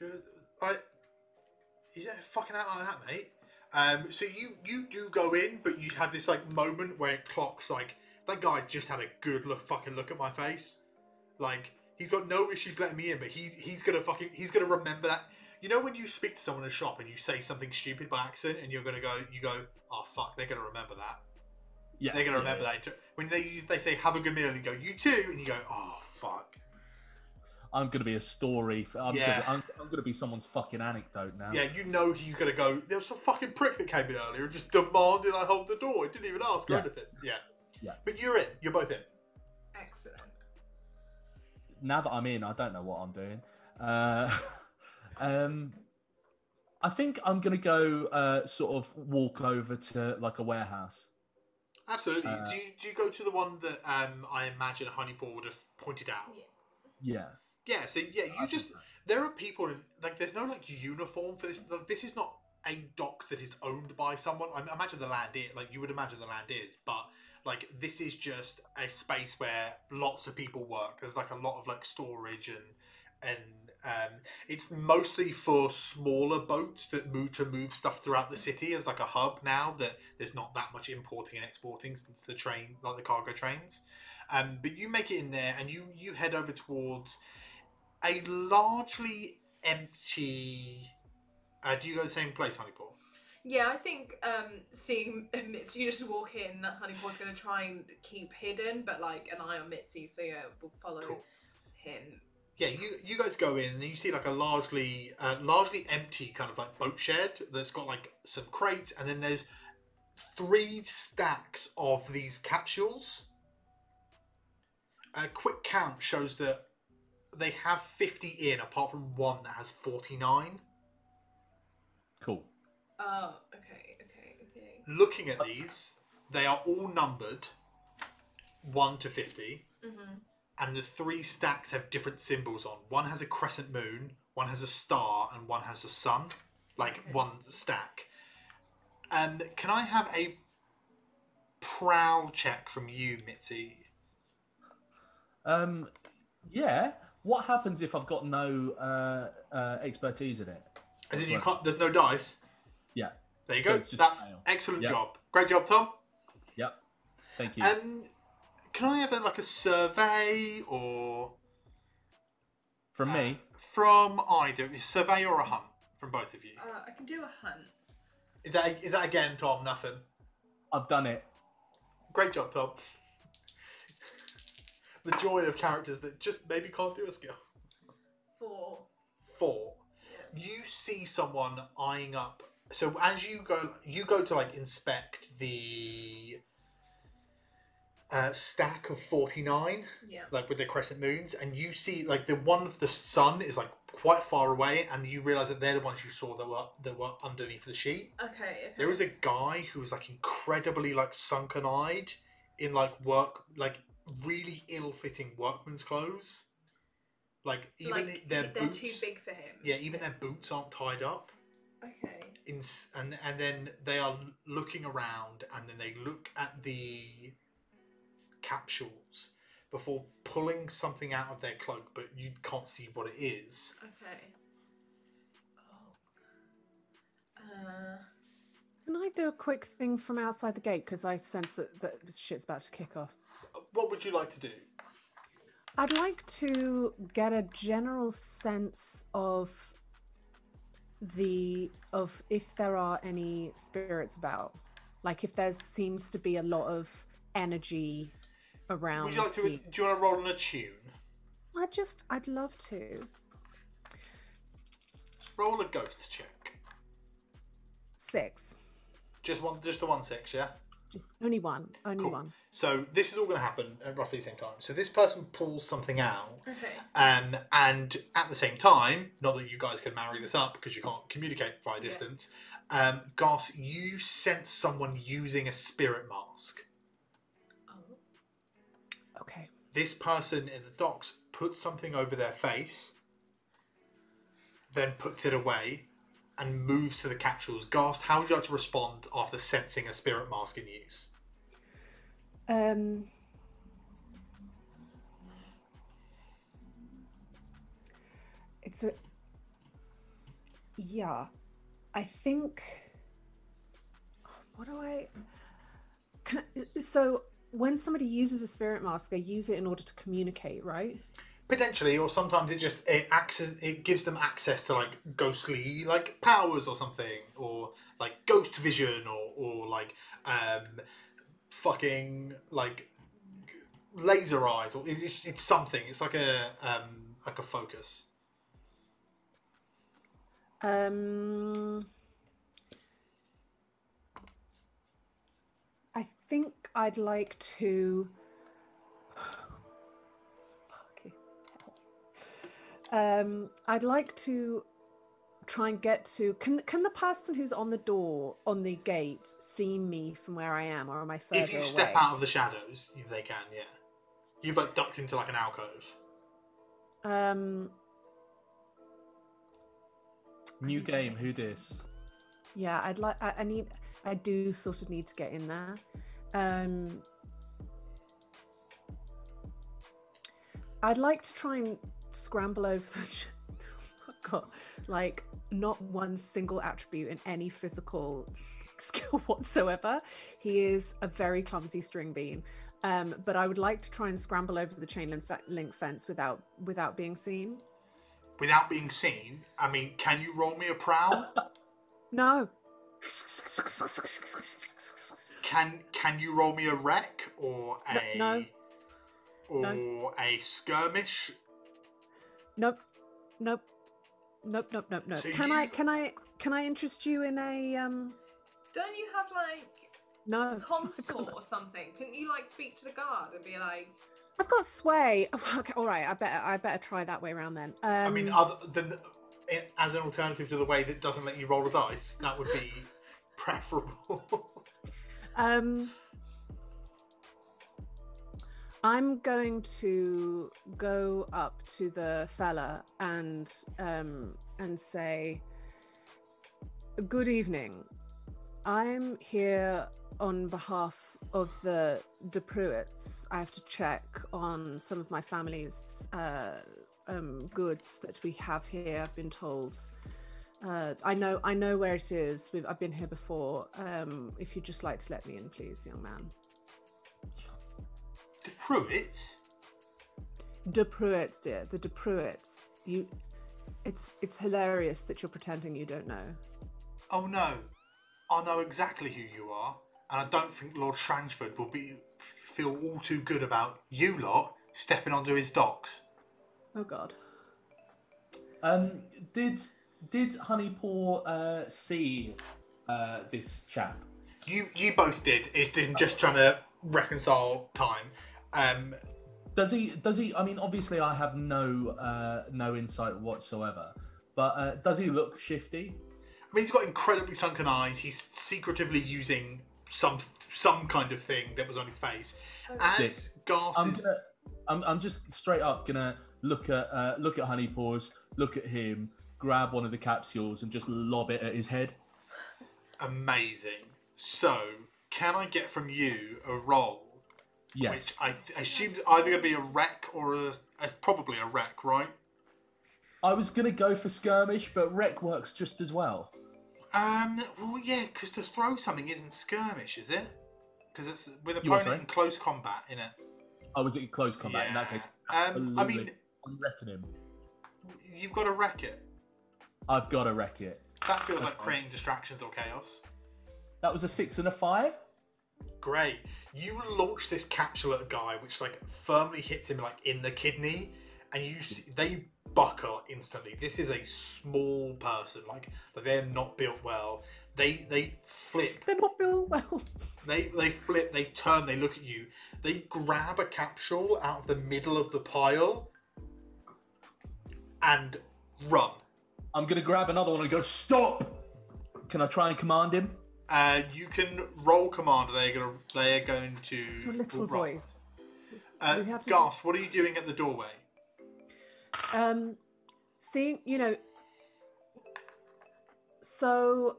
You don't fucking out like that, mate. So you do go in, but you have this like moment where it clocks like that guy just had a good look at my face. Like he's got no issues letting me in, but he's gonna remember that. You know when you speak to someone in a shop and you say something stupid by accident, and you go, oh fuck, they're gonna remember that. Yeah, they're gonna remember that. When they say have a good meal, and you go, you too, and you go, oh fuck. I'm gonna be a story. I'm gonna be someone's fucking anecdote now. Yeah, you know he's gonna go. There was some fucking prick that came in earlier and just demanded I hold the door. He didn't even ask or anything. Yeah. But you're in. You're both in. Excellent. Now that I'm in, I don't know what I'm doing. I think I'm gonna go sort of walk over to like a warehouse. Absolutely. Do you go to the one that I imagine Honeypaw would have pointed out? Yeah. Yeah. So yeah, there are people in, like there's no like uniform for this. Like, this is not a dock that is owned by someone. I imagine the land is like you would imagine the land is, but like this is just a space where lots of people work. There's like a lot of like storage and it's mostly for smaller boats that move stuff throughout the city as like a hub now that there's not that much importing and exporting since the train, like the cargo trains. But you make it in there and you head over towards a largely empty. Do you go to the same place, Honeypaw? Yeah, I think seeing Mitzi just walk in, Honeypaw's going to try and keep hidden, but like an eye on Mitzi, so yeah, we'll follow him. Yeah, you guys go in and you see like a largely empty kind of like boat shed that's got like some crates, and then there's 3 stacks of these capsules. A quick count shows that they have 50 in, apart from one that has 49. Cool. Oh, okay. Looking at these, they are all numbered 1 to 50. Mm-hmm. And the 3 stacks have different symbols on. One has a crescent moon, one has a star, and one has a sun. Like one stack. And can I have a prowl check from you, Mitzi? Yeah. What happens if I've got no expertise in it? As in you can't. There's no dice. Yeah. There you go. So That's fail. excellent Yep. job. Great job, Tom. Yep. Thank you. Can I have like a survey or From me? from either a survey or a hunt from both of you? I can do a hunt. Is that again, Tom? Nothing. I've done it. Great job, Tom. The joy of characters that just maybe can't do a skill. 4. You see someone eyeing up. So as you go to like inspect the stack of 49, Yeah. like with the crescent moons, and you see like the one of the sun is like quite far away, and you realise that they're the ones you saw that were underneath the sheet. Okay. There was a guy who was like incredibly like sunken-eyed in like really ill-fitting workman's clothes. Like even like, their they're boots, too big for him. Yeah, even their boots aren't tied up. Okay. And then they are looking around, and then they look at the capsules before pulling something out of their cloak, but you can't see what it is. Okay. Can I do a quick thing from outside the gate? Because I sense that shit's about to kick off. What would you like to do? I'd like to get a general sense of if there are any spirits about. Like if there seems to be a lot of energy around. Would you like to? Do you want to roll on a tune? I'd love to. Roll a ghost check. 6. Just the 1 6, yeah? Just only one. Only Cool. one. So this is all going to happen at roughly the same time. So this person pulls something out. Okay. And at the same time, not that you guys can marry this up because you can't communicate via distance, Goss, you sense someone using a spirit mask. Oh. Okay. This person in the docks puts something over their face, then puts it away, and moves to the capsules. Gast, how would you like to respond after sensing a spirit mask in use? I think. So when somebody uses a spirit mask, they use it in order to communicate, right? Potentially, or sometimes it gives them access to like ghostly like powers or something, or like ghost vision, or like fucking like laser eyes, or it's something. It's like a focus. I think I'd like to. I'd like to try and get to. Can the person who's on the door on the gate see me from where I am, or am I further away? If you step out of the shadows, they can. Yeah, you've like ducked into like an alcove. New game. Who dis? Yeah, I'd like. I do sort of need to get in there. I'd like to try and scramble over the I've got like not one single attribute in any physical skill whatsoever. He is a very clumsy string bean, but I would like to try and scramble over the chain link fence without being seen. Without being seen? I mean, can you roll me a prowl? No. Can you roll me a wreck or a no. a skirmish? Nope. So can I interest you in a Don't you have like no consort or something? Couldn't you like speak to the guard and be like? I've got sway. Okay, all right. I better try that way around then. I mean, other than as an alternative to the way that doesn't let you roll a dice, that would be preferable. I'm going to go up to the fella and say, "Good evening. I'm here on behalf of the De Pruitts. I have to check on some of my family's goods that we have here. I've been told. I know where it is. I've been here before. If you'd just like to let me in, please, young man." De Pruitts? De Pruitts, dear. The De Pruitts. It's hilarious that you're pretending you don't know. Oh no, I know exactly who you are, and I don't think Lord Shrangeford will feel all too good about you lot stepping onto his docks. Oh God. Did Honeypaw see this chap? You both did. It's been just trying to reconcile time. Does he? I mean, obviously, I have no insight whatsoever. But does he look shifty? I mean, he's got incredibly sunken eyes. He's secretively using some kind of thing that was on his face. As Garth I'm just straight up gonna look at Honey Paws, look at him, grab one of the capsules, and just lob it at his head. Amazing. So, can I get from you a roll? Yes. Which I assume is either going to be a wreck or probably a wreck, right? I was going to go for skirmish, but wreck works just as well. Well, yeah, because to throw something isn't skirmish, is it? Because it's with opponent in close combat, innit? Oh, was it close combat? Yeah. In that case, I mean, I'm wrecking him. You've got to wreck it. I've got to wreck it. That feels like creating distractions or chaos. That was a 6 and a 5. Great. You launch this capsule at a guy, which like firmly hits him like in the kidney, and you see they buckle instantly. This is a small person, like they're not built well. They flip. They're not built well. They flip. They turn. They look at you. They grab a capsule out of the middle of the pile and run. I'm gonna grab another one and go stop. Can I try and command him? You can roll command. They are going to. It's your little voice. Garth, what are you doing at the doorway? Seeing, so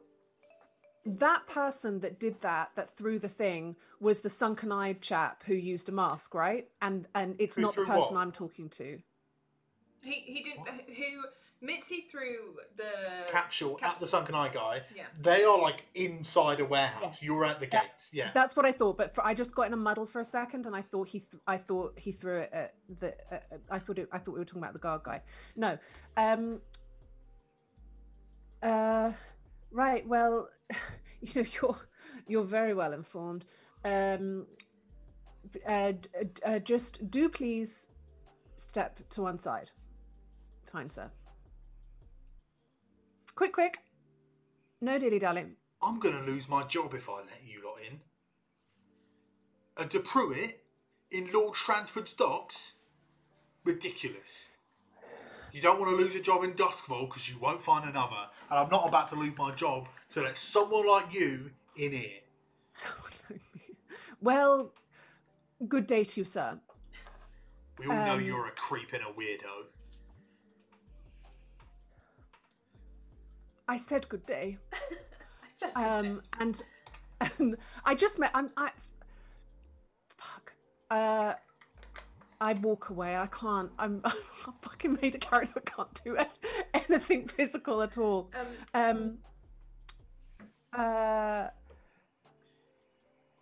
that person that did that threw the thing was the sunken-eyed chap who used a mask, right? And it's not the person I'm talking to. He did. Who Mitzi threw the capsule at the sunken eye guy. Yeah. They are like inside a warehouse. Yes. You were at the gates. Yeah. That's what I thought, but I just got in a muddle for a second, and I thought he threw it at the. I thought we were talking about the guard guy. No. Right. Well, you're very well informed. Just do please step to one side. Fine, sir. Quick. No dilly-dallying. I'm going to lose my job if I let you lot in. A De Pruitt in Lord Stransford's docks? Ridiculous. You don't want to lose a job in Duskville because you won't find another. And I'm not about to lose my job to let someone like you in here. Someone like me. Well, good day to you, sir. We all know you're a creep and a weirdo. I said good day. Good day. And I just met. I walk away. I can't. I'm fucking made a character that can't do anything physical at all. Oh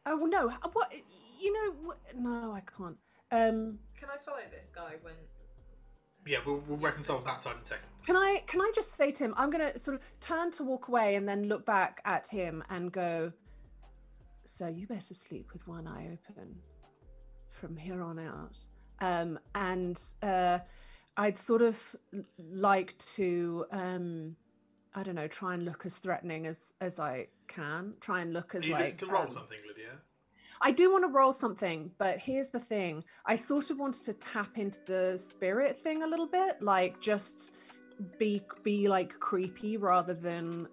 no! What? No, I can't. Can I follow this guy when? Yeah, we'll reconcile that side in a second. Can I just say to him, I'm going to sort of turn to walk away and then look back at him and go, so you better sleep with one eye open from here on out. I'd sort of like to, I don't know, try and look as threatening as I can. Try and look as you to roll something, Lydia? I do want to roll something, but here's the thing. I sort of wanted to tap into the spirit thing a little bit, like just be like creepy rather than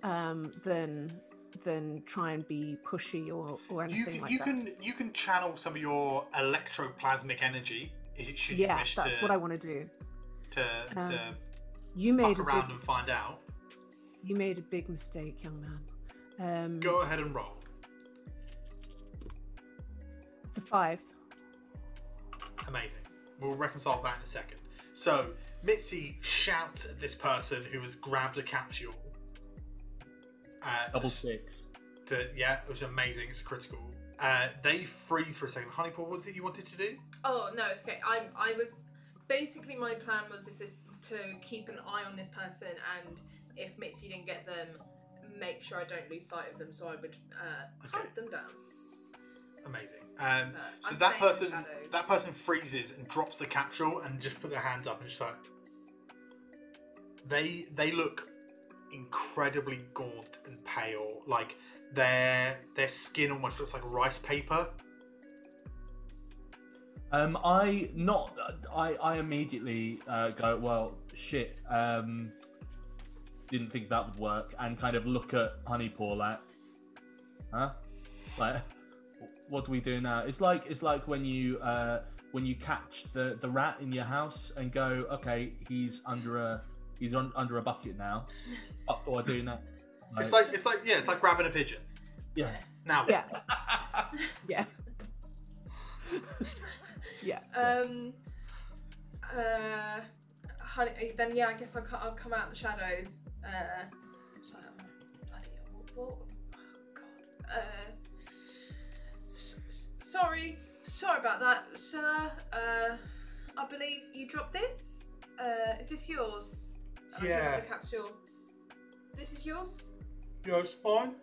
try and be pushy or anything like that. You can channel some of your electroplasmic energy should you wish to. Yeah, that's what I want to do. To you made fuck around and find out. You made a big mistake, young man. Go ahead and roll. It's a 5. Amazing. We'll reconcile that in a second. So, Mitzi shouts at this person who has grabbed a capsule. Double 6. Yeah, it was amazing. It's critical. They freeze for a second. Honeypaw, what was it you wanted to do? Oh, no, it's okay. I was... Basically, my plan was to keep an eye on this person, and if Mitzi didn't get them, make sure I don't lose sight of them, so I would hunt them down. Amazing. So that person freezes and drops the capsule and just put their hands up and just like they look incredibly gaunt and pale. Like their skin almost looks like rice paper. I immediately go, well, shit. Didn't think that would work, and kind of look at Honeypaw like, huh? Like, what do we do now? It's like when you catch the rat in your house and go, okay, he's under a bucket now. What do I do now? Like, It's like grabbing a pigeon. Yeah. Now. Yeah. Yeah. Yeah. Honey, then I guess I'll come out of the shadows. So, bloody hell, what? Oh, God. Sorry about that, sir. I believe you dropped this. Is this yours? Yeah. The capsule. This is yours? Yeah, it's fine.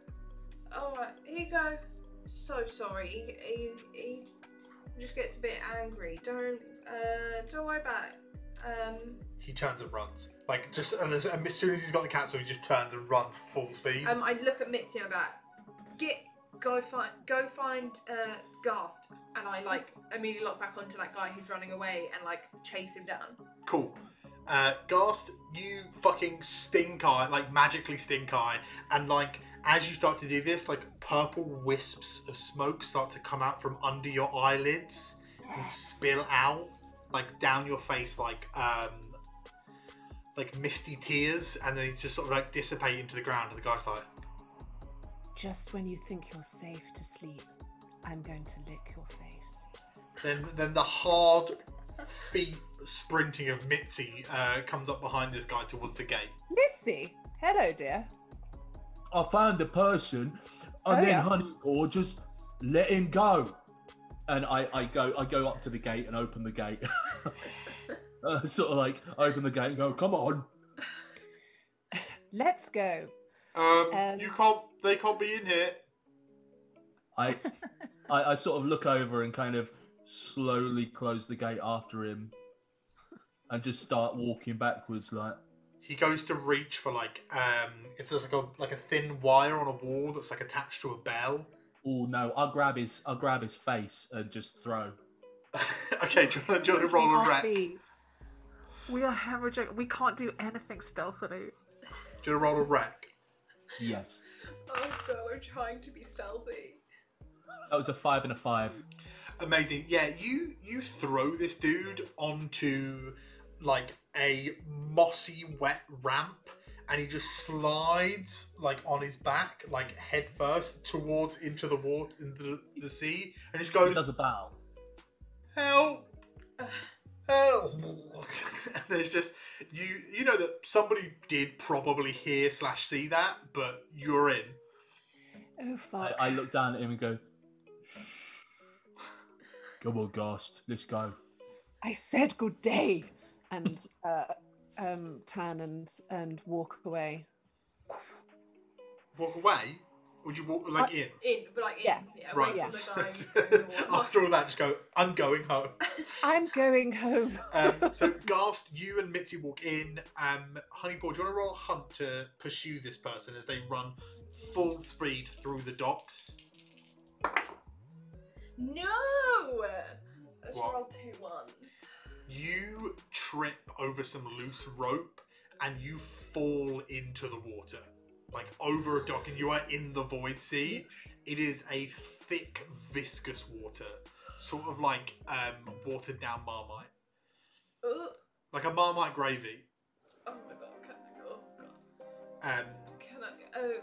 Alright, here you go. So sorry. He just gets a bit angry. Don't worry about it. He turns and runs. Like, just as soon as he's got the capsule, he just turns and runs full speed. I look at Mitzi and I'm like, go find Ghast, and I like immediately lock back onto that guy who's running away and like chase him down. Cool. Ghast, you fucking stink eye, like magically stink eye, and like as you start to do this, like purple wisps of smoke start to come out from under your eyelids and spill out like down your face, like misty tears, and then it's just sort of like dissipate into the ground, and the guy's like, just when you think you're safe to sleep, I'm going to lick your face. Then the hard feet sprinting of Mitzi comes up behind this guy towards the gate. Mitzi, hello, dear. I found the person, and then Honeypaw just let him go. And I go up to the gate and open the gate. Sort of like open the gate and go, come on. Let's go. They can't be in here. I sort of look over and kind of slowly close the gate after him and just start walking backwards. Like, he goes to reach for like it's just like a thin wire on a wall that's like attached to a bell. Oh no! I'll grab his face and just throw. Okay, do you want to roll a wreck? We are hemorrhaging. We can't do anything stealthily. Do you want to roll a wreck? Yes. Oh god, I'm trying to be stealthy. That was a 5 and a 5. Amazing. Yeah, you throw this dude onto like a mossy wet ramp, and he just slides like on his back, like head first towards into the water, into the sea, and just goes. He does a bow. Help! Help! And there's just you know that somebody did probably hear / see that, but you're in. Oh fuck! I look down at him and go, "Come on, Ghast, let's go." I said good day, and turn and walk away. Walk away? Would you walk like in? In, but like in. Yeah. Right. Away Yeah. from the guy in the water. After all that, just go, I'm going home. I'm going home. So, Ghast, you and Mitzi walk in. Honeypaw, do you want to roll a hunt to pursue this person as they run full speed through the docks? No! I just What? rolled 2 ones. You trip over some loose rope and you fall into the water. Like over a dock, and you are in the void sea. It is a thick, viscous water. Sort of like watered down Marmite. Ugh. Like a Marmite gravy. Oh my god, can I go? Oh god. Can I? Oh.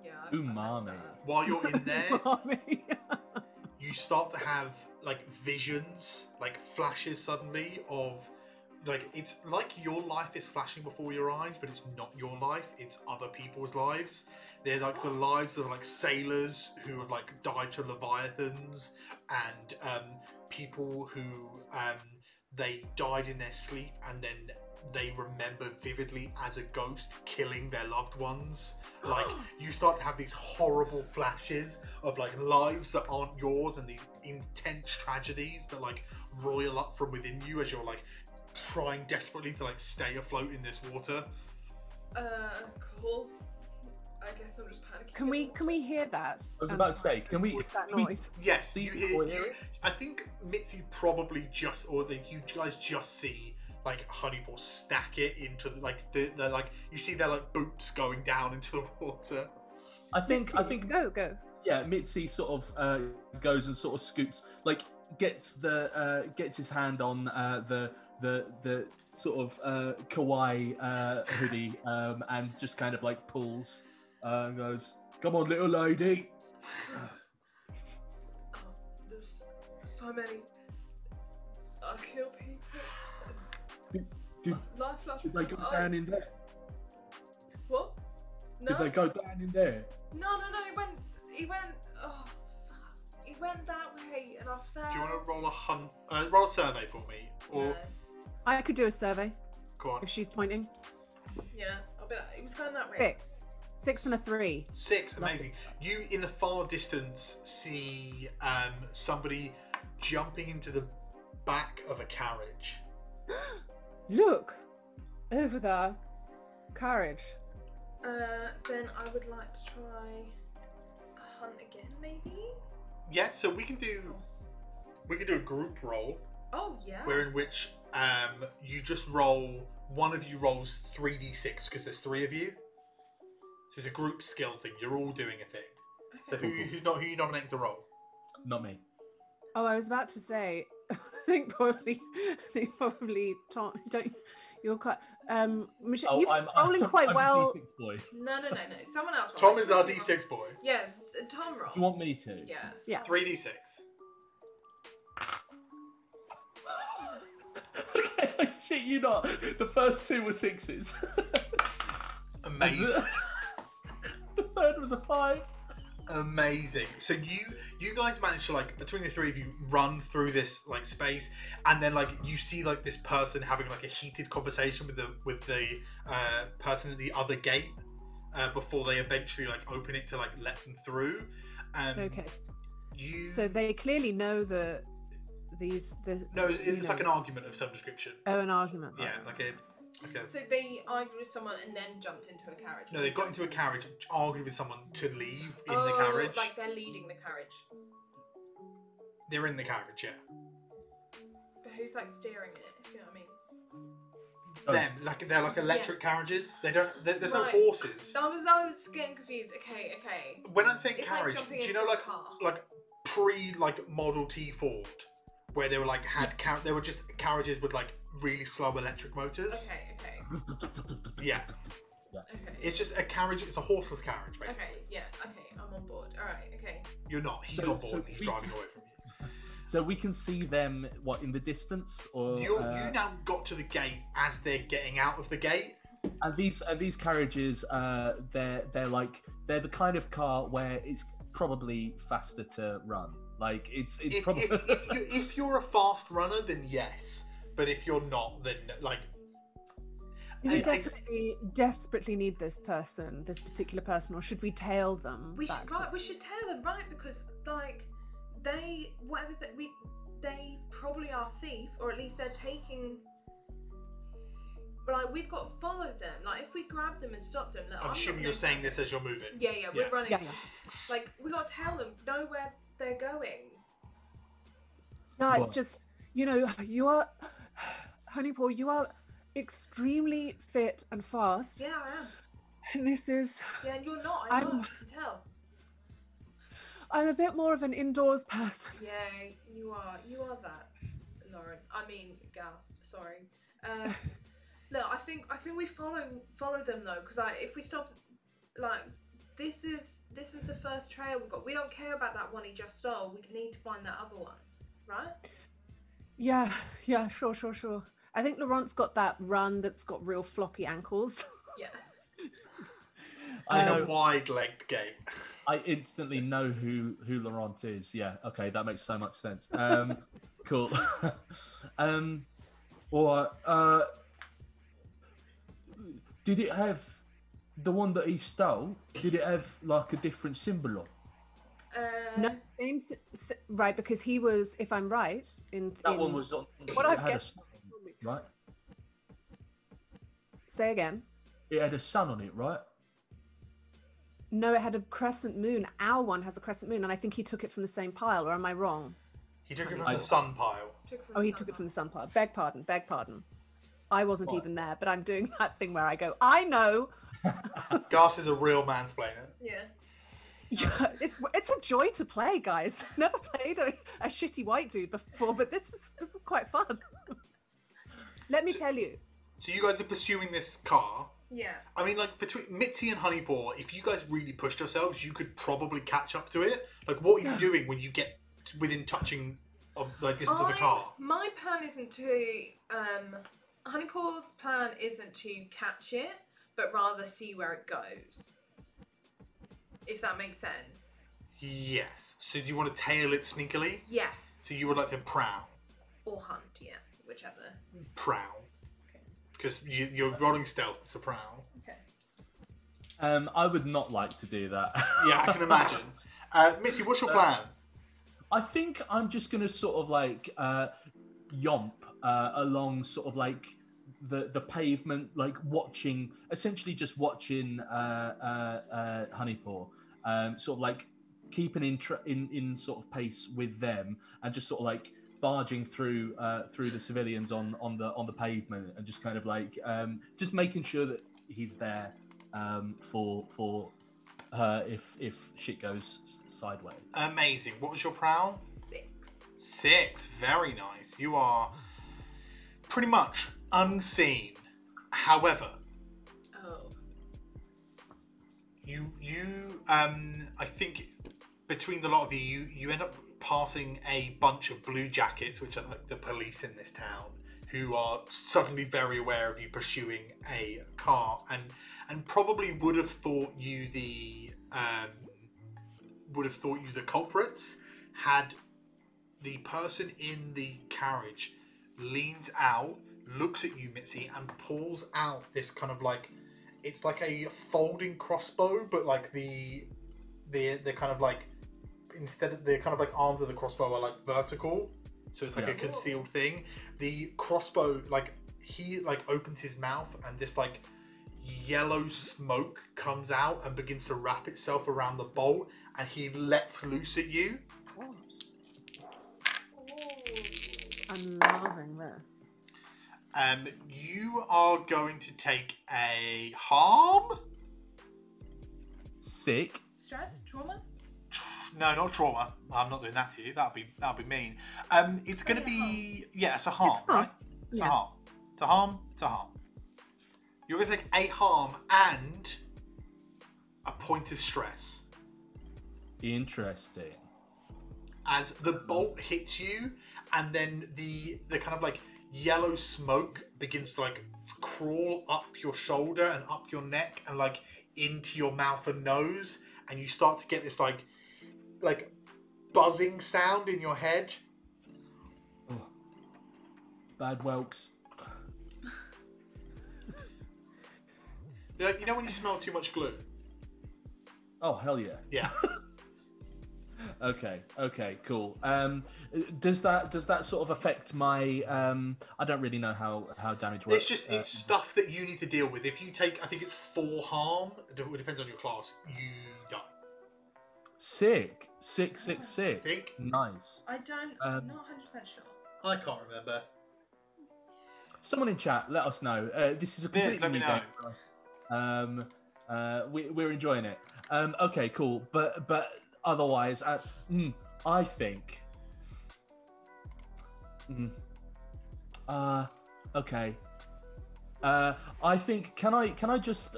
Yeah. I messed Umami. that up. While you're in there, Mommy. you start to have like visions, like flashes suddenly of like it's like your life is flashing before your eyes, but it's not your life, it's other people's lives. They're like the lives of like sailors who have like died to leviathans, and people who they died in their sleep and then they remember vividly as a ghost killing their loved ones. Like you start to have these horrible flashes of like lives that aren't yours and these intense tragedies that like roil up from within you as you're like trying desperately to like stay afloat in this water. Cool. I guess I'm just panicking. Can we hear that? I was about to say, can we? That can we- noise? Yes, See you hear. or hear it? I think Mitzi probably just, or you guys just see like Honeyball stack it into the like you see their like boots going down into the water. I think Go. yeah, Mitzi sort of goes and sort of scoops, like gets his hand on the sort of kawaii hoodie and just kind of like pulls and goes, "Come on, little lady." Oh, there's so many. I kill people. Life flash. Did they go down in there? What? No. Did they go down in there? No. He went. Oh, he went that way, and I fell. Do you want to roll a survey for me, or Yeah. I could do a survey go on? if she's pointing. Yeah, I'll be like, he was going that way. 6 and a 3. 6, amazing. You in the far distance see somebody jumping into the back of a carriage. Look over there, carriage. Then I would like to try a hunt again, maybe. Yeah, so we can do a group roll, Oh yeah. where in which you just roll, one of you rolls 3d6 because there's 3 of you. So it's a group skill thing. You're all doing a thing. So Okay. who you nominating to roll? Not me. Oh, I was about to say, I think probably Tom. Don't you're quite Michelle? Oh, You're rolling quite I'm well. D6 boy. Do No. Someone else. Tom roll. is our d6 boy. Yeah, Tom roll. you want me to? Yeah. Yeah. 3d6. Okay, I shit you not. The first 2 were 6s. Amazing. The third was a 5. Amazing. So you guys managed to, like, between the 3 of you, run through this like space, and then like you see like this person having like a heated conversation with the person at the other gate before they eventually like open it to like let them through. Okay. You So they clearly know the no, it's like an argument of some description. an argument. Yeah, right. like a So they argued with someone and then jumped into a carriage. no. They got into a carriage, argued with someone to leave in the Oh, carriage. like they're leading the carriage. They're in the carriage, yeah. But who's like steering it? If you know what I mean. Them, like they're like electric carriages. They don't. There's no Right. horses. I was getting confused. Okay. When I'm saying It's like carriage, jumping do you into know a like car. like pre like Model T Ford, where they were like they were just carriages with like really slow electric motors. Okay. Yeah, Okay. it's just a carriage. It's a horseless carriage, basically. Okay. Yeah. Okay. I'm on board. All right. Okay. You're not. He's So- on board. so and he's we- driving away from you. So we can see them in the distance, or You now got to the gate as they're getting out of the gate. and these carriages, they're the kind of car where it's probably faster to run. Like it's probably If you're a fast runner, then yes. But if you're not, then like. Do we desperately need this particular person, or should we tail them? We back should to- we should tell them, right? Because like they they probably are thief, or at least they're taking. Like we've got to follow them. Like if we grab them and stop them, look, I'm assuming you're saying this as you're moving. Yeah, we're running. Yeah. Like we got to tell them, know where they're going. No, it's What? just you are, Honeypaw. You are extremely fit and fast, Yeah, I am. and this is. Yeah, and you're not. I know. I'm- I can tell. I'm a bit more of an indoors person. Yeah, you are. You are that, Lauren. I mean, Gast. Sorry. No, I think we follow them though, because if we stop, like, this is the first trail we've got. We don't care about that one he just stole. We need to find that other one, right? Yeah, sure. I think Laurent's got that run that's got real floppy ankles. Yeah. I In a know. wide legged gate. I instantly know who Laurent is. Yeah, okay, that makes so much sense. Cool. Or did it have the one that he stole? Did it have like a different symbol on? No, same. Right, because he was, if I'm right, That one was on. What it I've had a guessed- sun on it, right? Say again. It had a sun on it, right? No, it had a crescent moon. Our one has a crescent moon, and I think he took it from the same pile, or am I wrong? He took it from the sun pile. Oh, he took it from the sun pile. Beg pardon, beg pardon. I wasn't even there, but I'm doing that thing where I go, I know. Gas is a real mansplainer. Yeah. Yeah, it's a joy to play, guys. Never played a shitty white dude before, but this is quite fun. Let me tell you. So you guys are pursuing this car. Yeah. I mean, like, between Mitzi and Honeypaw, if you guys really pushed yourselves, you could probably catch up to it. Like, what are you doing when you get within touching of, like, distance of the car? My plan isn't to... Honeypaw's plan isn't to catch it, but rather see where it goes. If that makes sense. Yes. So do you want to tail it sneakily? Yes. So you would like to prowl? Or hunt, yeah. Whichever. Prowl. Okay. Because you're rolling stealth, it's a prowl. Okay. I would not like to do that. Yeah, I can imagine. Mitzi, what's your plan? I think I'm just going to sort of like yomp along sort of like the pavement, like watching, essentially just watching Honeypaw, sort of like keeping in sort of pace with them, and just sort of like barging through the civilians on the pavement, and just kind of like just making sure that he's there for her if shit goes sideways. Amazing. What was your prowl? 6. 6. Very nice. You are pretty much unseen. However, I think between the lot of you end up passing a bunch of blue jackets, which are like the police in this town, who are suddenly very aware of you pursuing a car, and probably would have thought you the culprits had the person in the carriage leans out, looks at you, Mitzi, and pulls out this kind of like, it's like a folding crossbow, but like the kind of like, instead of the kind of like arms of the crossbow are like vertical, so it's like a concealed thing. The crossbow, like, he like opens his mouth and this like yellow smoke comes out and begins to wrap itself around the bolt, and he lets loose at you. I'm loving this. You are going to take a harm. Sick. Stress? Trauma? No, not trauma. I'm not doing that to you. That'd be mean. It's going to be it's a harm, right? It's a harm. It's a harm. It's a harm. You're going to take a harm and a point of stress. Interesting. As the bolt hits you, and then the kind of like yellow smoke begins to like crawl up your shoulder and up your neck and like into your mouth and nose, and you start to get this like buzzing sound in your head. Oh. Bad whelks. You know when you smell too much glue? Oh, hell yeah. Yeah. Okay, cool. Does that sort of affect my I don't really know how damage works. It's stuff that you need to deal with. If you take, I think it's 4 harm, it depends on your class, you die. Sick. Think? Nice. I'm not 100% sure. I can't remember. Someone in chat, let us know. This is a completely new game for us. We're enjoying it. Okay, cool. But otherwise, I think. Okay. I think. Can I just?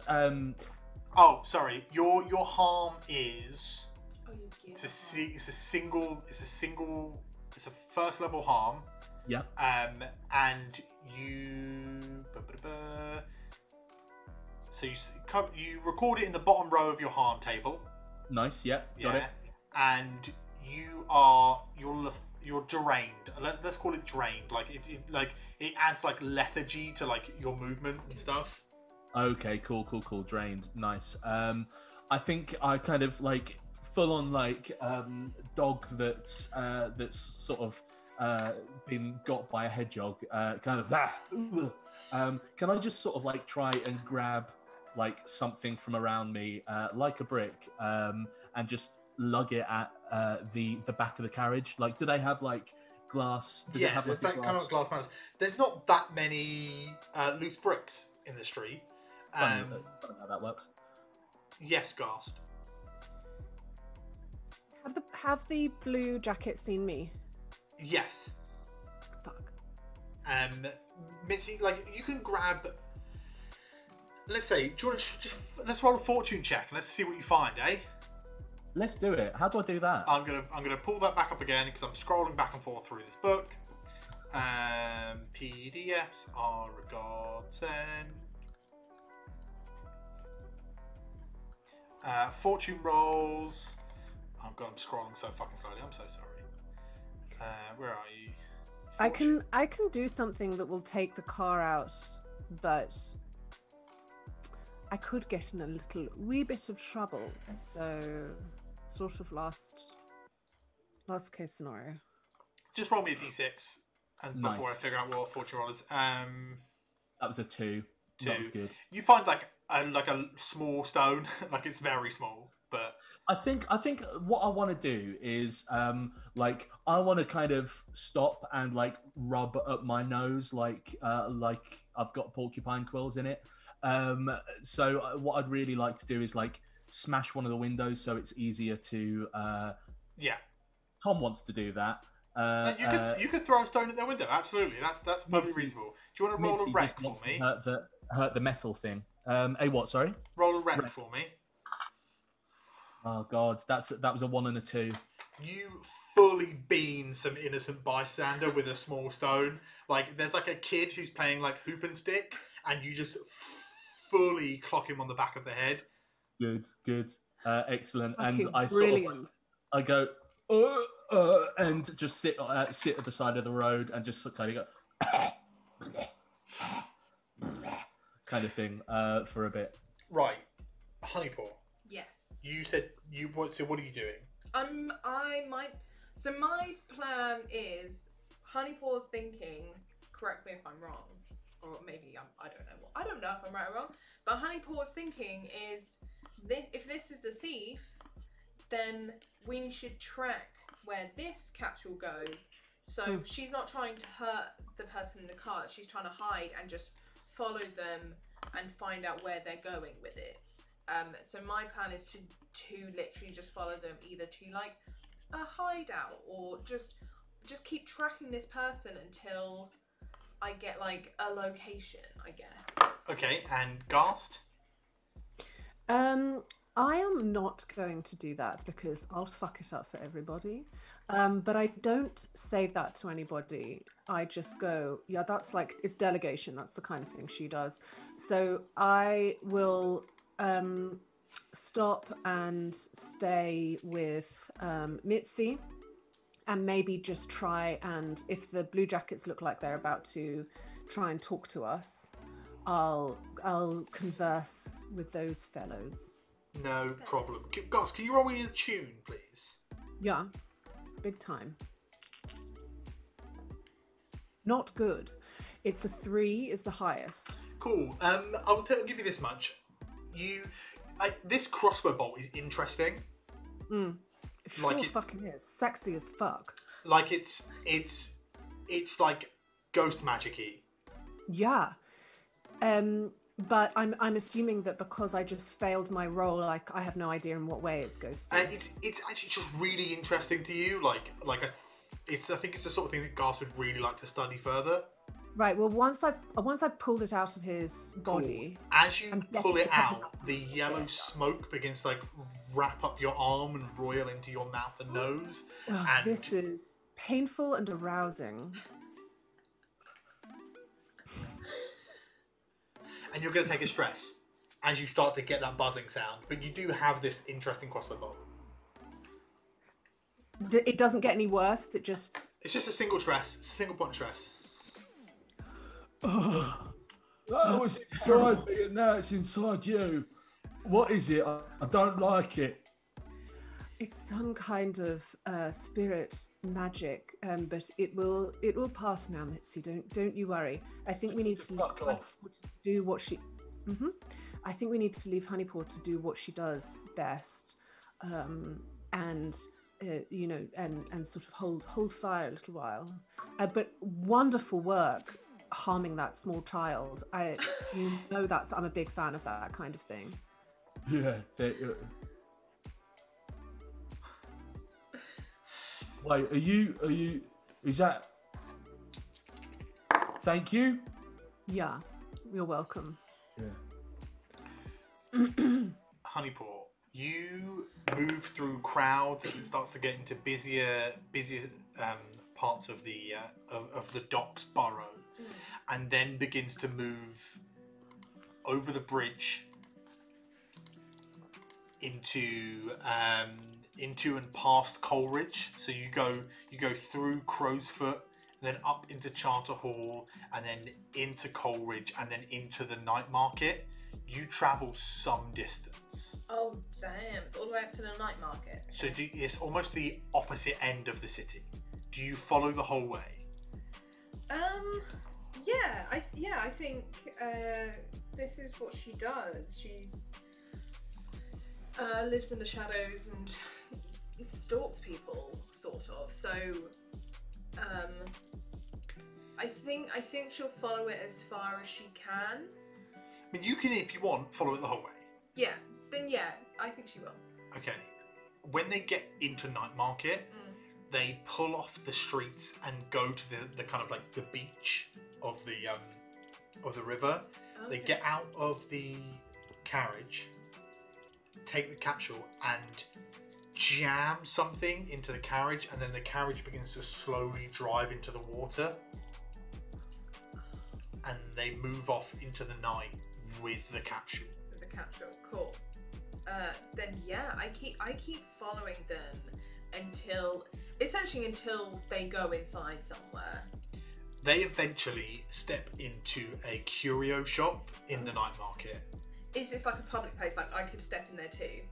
Oh, sorry. Your harm is. It's a first level harm. Yeah. And you. So you record it in the bottom row of your harm table. Nice. Yeah. Got it. And you're drained. Let's call it drained. Like it adds like lethargy to like your movement and stuff. Okay. Cool. Drained. Nice. I think I kind of like full on like dog that's sort of been got by a hedgehog. Kind of that. Can I just sort of like try and grab like something from around me, like a brick, and just lug it at the back of the carriage. Like, do they have like glass? Does it have there's like that a kind glass? of glass panels. There's not that many loose bricks in the street. Funny how that works. Yes, Ghast. Have the blue jackets seen me? Yes. Fuck. Mitzi, like, you can grab. Let's say, do you want to let's roll a fortune check and let's see what you find, eh? Let's do it. How do I do that? I'm gonna pull that back up again because I'm scrolling back and forth through this book. PDFs are a godsend. Fortune rolls. Oh god, I'm scrolling so fucking slowly. I'm so sorry. Where are you? Fortune. I can do something that will take the car out, but I could get in a wee bit of trouble. So, sort of last case scenario. Just roll me a d6, and Nice. before I figure out what a fortune roll is. That was a 2. That was good. You find like a small stone, like it's very small, but I think what I want to do is like I want to kind of stop and like rub up my nose like I've got porcupine quills in it. So what I'd really like to do is like smash one of the windows so it's easier to. yeah. Tom wants to do that. You could throw a stone at their window. Absolutely, that's perfectly reasonable. Do you want to roll a Mitzi wreck just for wants to me? hurt the metal thing. A what? Sorry. Roll a wreck for me. Oh god, that was a 1 and a 2. You fully bean some innocent bystander with a small stone. Like there's like a kid who's playing like hoop and stick, and you just fully clock him on the back of the head. Good, excellent. Fucking And I brilliant. I go and just sit at the side of the road and just kind of go kind of thing for a bit. Right, Honeypaw. Yes. You said you want. So what are you doing? So my plan is Honeypaw's thinking. Correct me if I'm wrong, or maybe I don't know. I don't know if I'm right or wrong. But Honeypaw's thinking is if this is the thief, then we should track where this capsule goes. So she's not trying to hurt the person in the car. She's trying to hide and just follow them and find out where they're going with it. So my plan is to literally just follow them either to like a hideout or just keep tracking this person until I get like a location, I guess. Okay, and Ghast? I am not going to do that because I'll fuck it up for everybody. But I don't say that to anybody. I just go, yeah, that's like, it's delegation. That's the kind of thing she does. So I will stop and stay with Mitzi and maybe just try and, if the blue jackets look like they're about to try and talk to us, I'll converse with those fellows. No problem. Ghast, can you roll me a tune, please? Yeah, big time. Not good. It's a 3 is the highest. Cool. I'll give you this much. This crossbow bolt is interesting. It sure fucking is. Sexy as fuck. Like it's like ghost magic-y. Yeah. But I'm assuming that because I just failed my roll, like I have no idea in what way it's ghosted. And it's actually just really interesting to you. I think it's the sort of thing that Ghast would really like to study further. Right. Well, once I've pulled it out of his body, cool. As you pull it out, the yellow smoke begins to like wrap up your arm and roil into your mouth and nose. And this is painful and arousing. And you're going to take a stress as you start to get that buzzing sound. But you do have this interesting crossbow bolt. It doesn't get any worse. It's just a single stress. It's a single point stress. That was inside me and now it's inside you. What is it? I don't like it. It's some kind of spirit magic, but it will pass now, Mitzi. Don't you worry. I think we need to fuck off. do what she. I think we need to leave Honeypaw to do what she does best, and you know, and sort of hold fire a little while. But wonderful work harming that small child. You know, I'm a big fan of that kind of thing. Yeah. Wait, are you? Is that? Thank you. Yeah, you're welcome. Yeah. Honeypaw, you move through crowds as it starts to get into busier parts of the docks borough, and then begins to move over the bridge into and past Coleridge. So you go through Crowsfoot, and then up into Charter Hall, and then into Coleridge, and then into the night market. You travel some distance. Oh damn! It's all the way up to the night market. So it's almost the opposite end of the city. Do you follow the whole way? Yeah. I think this is what she does. She's lives in the shadows and stalks people, sort of. So, I think she'll follow it as far as she can. I mean, you can, if you want, follow it the whole way. Yeah. Then yeah, I think she will. Okay. When they get into night market, they pull off the streets and go to the kind of like the beach of the river. Okay. They get out of the carriage, take the capsule, and jam something into the carriage, and then the carriage begins to slowly drive into the water, and they move off into the night with the capsule. Cool. Then yeah, I keep following them until they go inside somewhere. They eventually step into a curio shop in the night market. Is this like a public place? Like I could step in there too?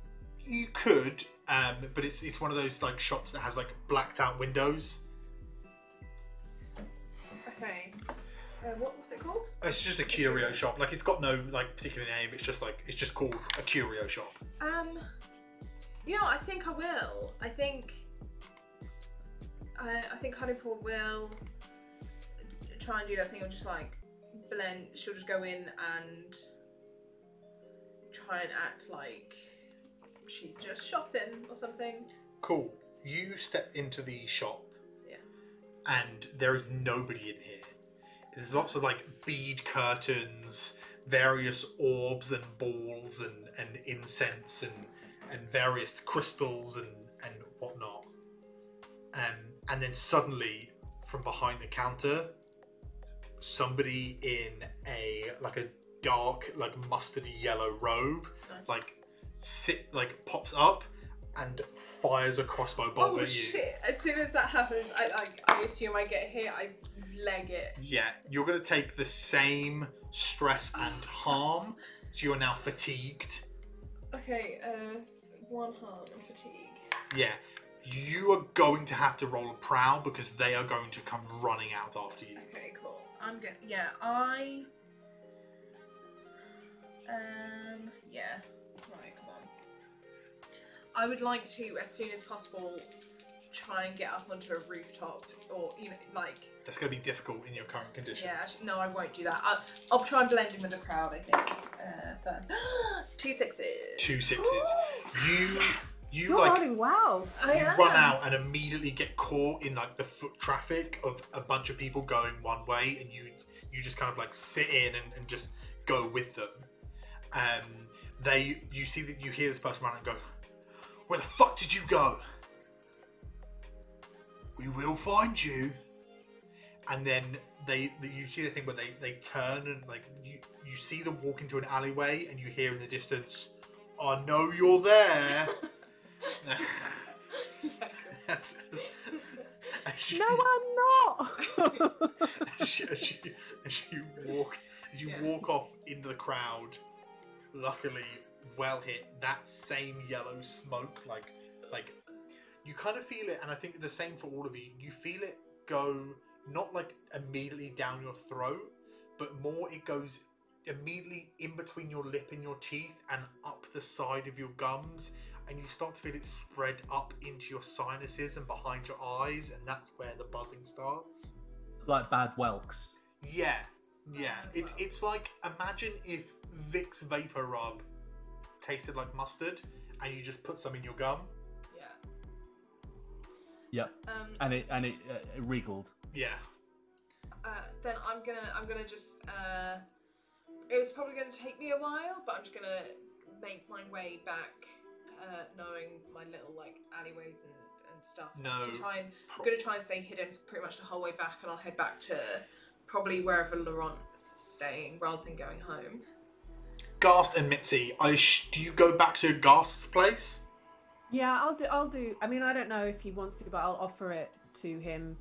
You could, but it's one of those like shops that has like blacked out windows. Okay. What's it called? It's just a curio shop. Like it's got no like particular name. It's just called a curio shop. I think I will. I think Honeypaw will try and do that thing of just like blend. She'll just go in and try and act like she's just shopping or something. Cool. You step into the shop. Yeah. And there is nobody in here. There's lots of like bead curtains, various orbs and balls and incense and various crystals and whatnot. And then suddenly from behind the counter, somebody in a dark, like mustardy yellow robe, pops up and fires a crossbow bolt at you. Oh shit! As soon as that happens, I assume I get hit. I leg it. Yeah, you're gonna take the same stress and harm. So you are now fatigued. Okay, 1 harm and fatigue. Yeah, you are going to have to roll a prowl because they are going to come running out after you. Okay, cool. I'm good. Yeah, yeah. Right, come on. I would like to, as soon as possible, try and get up onto a rooftop, or That's going to be difficult in your current condition. Yeah, actually, no, I won't do that. I'll try and blend in with the crowd, I think. First. 2 6s. 2 6s. You You're running well. You run out and immediately get caught in like the foot traffic of a bunch of people going one way, and you just kind of like sit in and just go with them. You see that you hear this person run and go, "Where the fuck did you go? We will find you." And then you see the thing where they turn and like you see them walk into an alleyway, and you hear in the distance, "I know you're there." No, I'm not. As you walk off into the crowd, luckily well hit. That same yellow smoke, like you kind of feel it, and I think the same for all of you. You feel it go not like immediately down your throat, but more it goes immediately in between your lip and your teeth and up the side of your gums, and you start to feel it spread up into your sinuses and behind your eyes, and that's where the buzzing starts. Like bad whelks. Yeah. It's like, imagine if Vicks Vapor Rub tasted like mustard, and you just put some in your gum. Yeah. And it wriggled. Yeah. Then I'm gonna just. It was probably gonna take me a while, but I'm just gonna make my way back, knowing my little like alleyways and stuff. No. I'm gonna try and stay hidden pretty much the whole way back, and I'll head back to probably wherever Laurent's staying, rather than going home. Gast and Mitzi, do you go back to Gast's place? Yeah, I'll do. I mean, I don't know if he wants to, but I'll offer it to him,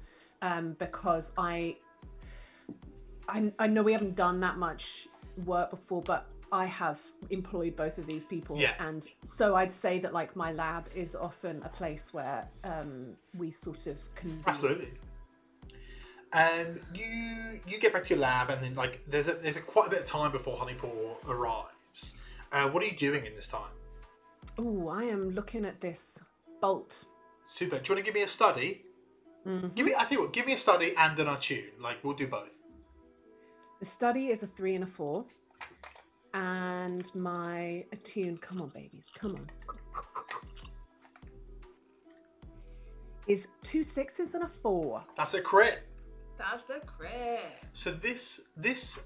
because I know we haven't done that much work before, but I have employed both of these people, and so I'd say that like my lab is often a place where we sort of convene. Absolutely. You get back to your lab, and then like there's a quite a bit of time before Honeypaw arrives. What are you doing in this time? Oh, I am looking at this bolt. Super. Do you want to give me a study? Mm-hmm. I tell you what, give me a study and an attune. Like, we'll do both. The study is a 3 and a 4, and my attune. Come on, babies, come on. Is 2 6s and a 4. That's a crit. That's a crit. So this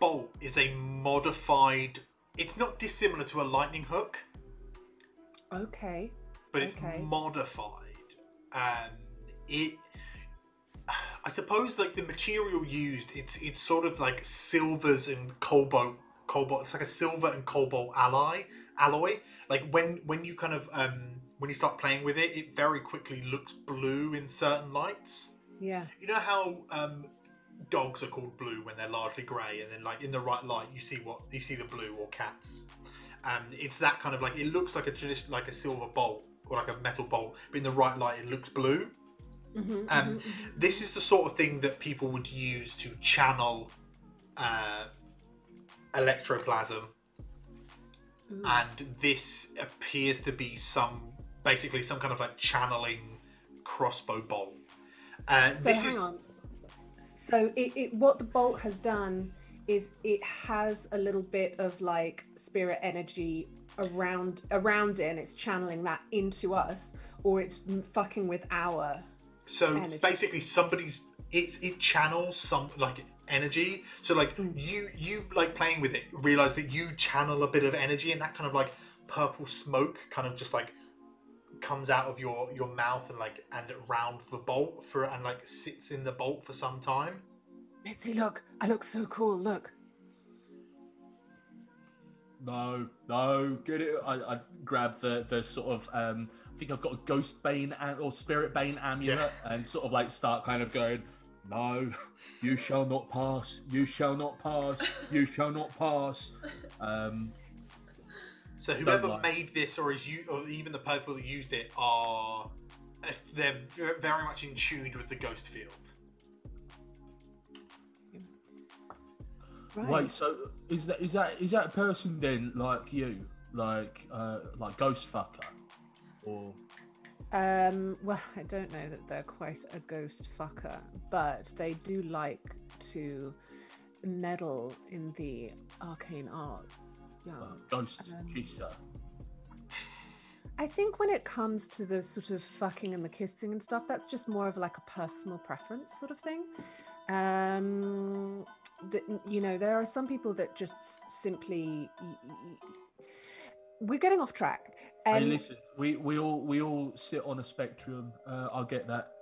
bolt is a modified. It's not dissimilar to a lightning hook. Okay. But it's modified. I suppose like the material used, it's sort of like silvers and cobalt. It's like a silver and cobalt alloy. Like when you kind of when you start playing with it, it very quickly looks blue in certain lights. Yeah. You know how dogs are called blue when they're largely grey, and then like in the right light you see the blue, or cats. It's that kind of like, it looks like a silver bolt or like a metal bolt, but in the right light it looks blue. This is the sort of thing that people would use to channel electroplasm. And this appears to be basically some kind of like channeling crossbow bolt. Hang on. So what the bolt has done is it has a little bit of like spirit energy around it, and it's channeling that into us, or it's fucking with our energy. Basically it channels some like energy. So like you like playing with it, realize that you channel a bit of energy, and that kind of like purple smoke kind of just like comes out of your mouth and around the bolt and like sits in the bolt for some time. Mitzi, look, I look so cool, look. No, get it. I grab the sort of I think I've got a ghost bane or spirit bane amulet, and sort of like start kind of going, no, you shall not pass, you shall not pass, you shall not pass. So whoever made this, or even the people that used it, they're very much in tune with the ghost field. Right. Wait, so is that person then like you, like ghost fucker, or? Well, I don't know that they're quite a ghost fucker, but they do like to meddle in the arcane arts. Yeah. Ghost kisser. I think when it comes to the sort of fucking and the kissing and stuff, that's just more of like a personal preference sort of thing. There are some people that just simply. We're getting off track. Hey, listen, we all sit on a spectrum. I'll get that.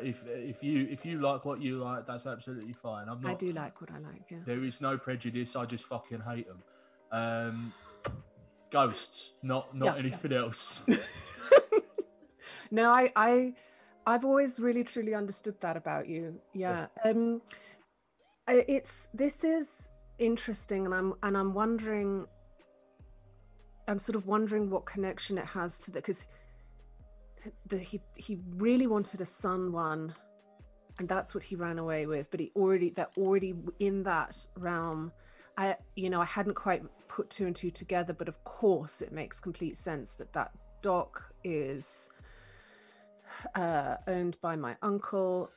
If you like what you like, that's absolutely fine. I do like what I like. Yeah. There is no prejudice. I just fucking hate them. Ghosts, not anything else. No, I've always really truly understood that about you. Yeah. This is interesting, and I'm wondering. I'm sort of wondering what connection it has to because he really wanted a son one, and that's what he ran away with. But already in that realm I hadn't quite put two and two together, but of course it makes complete sense that dock is owned by my uncle.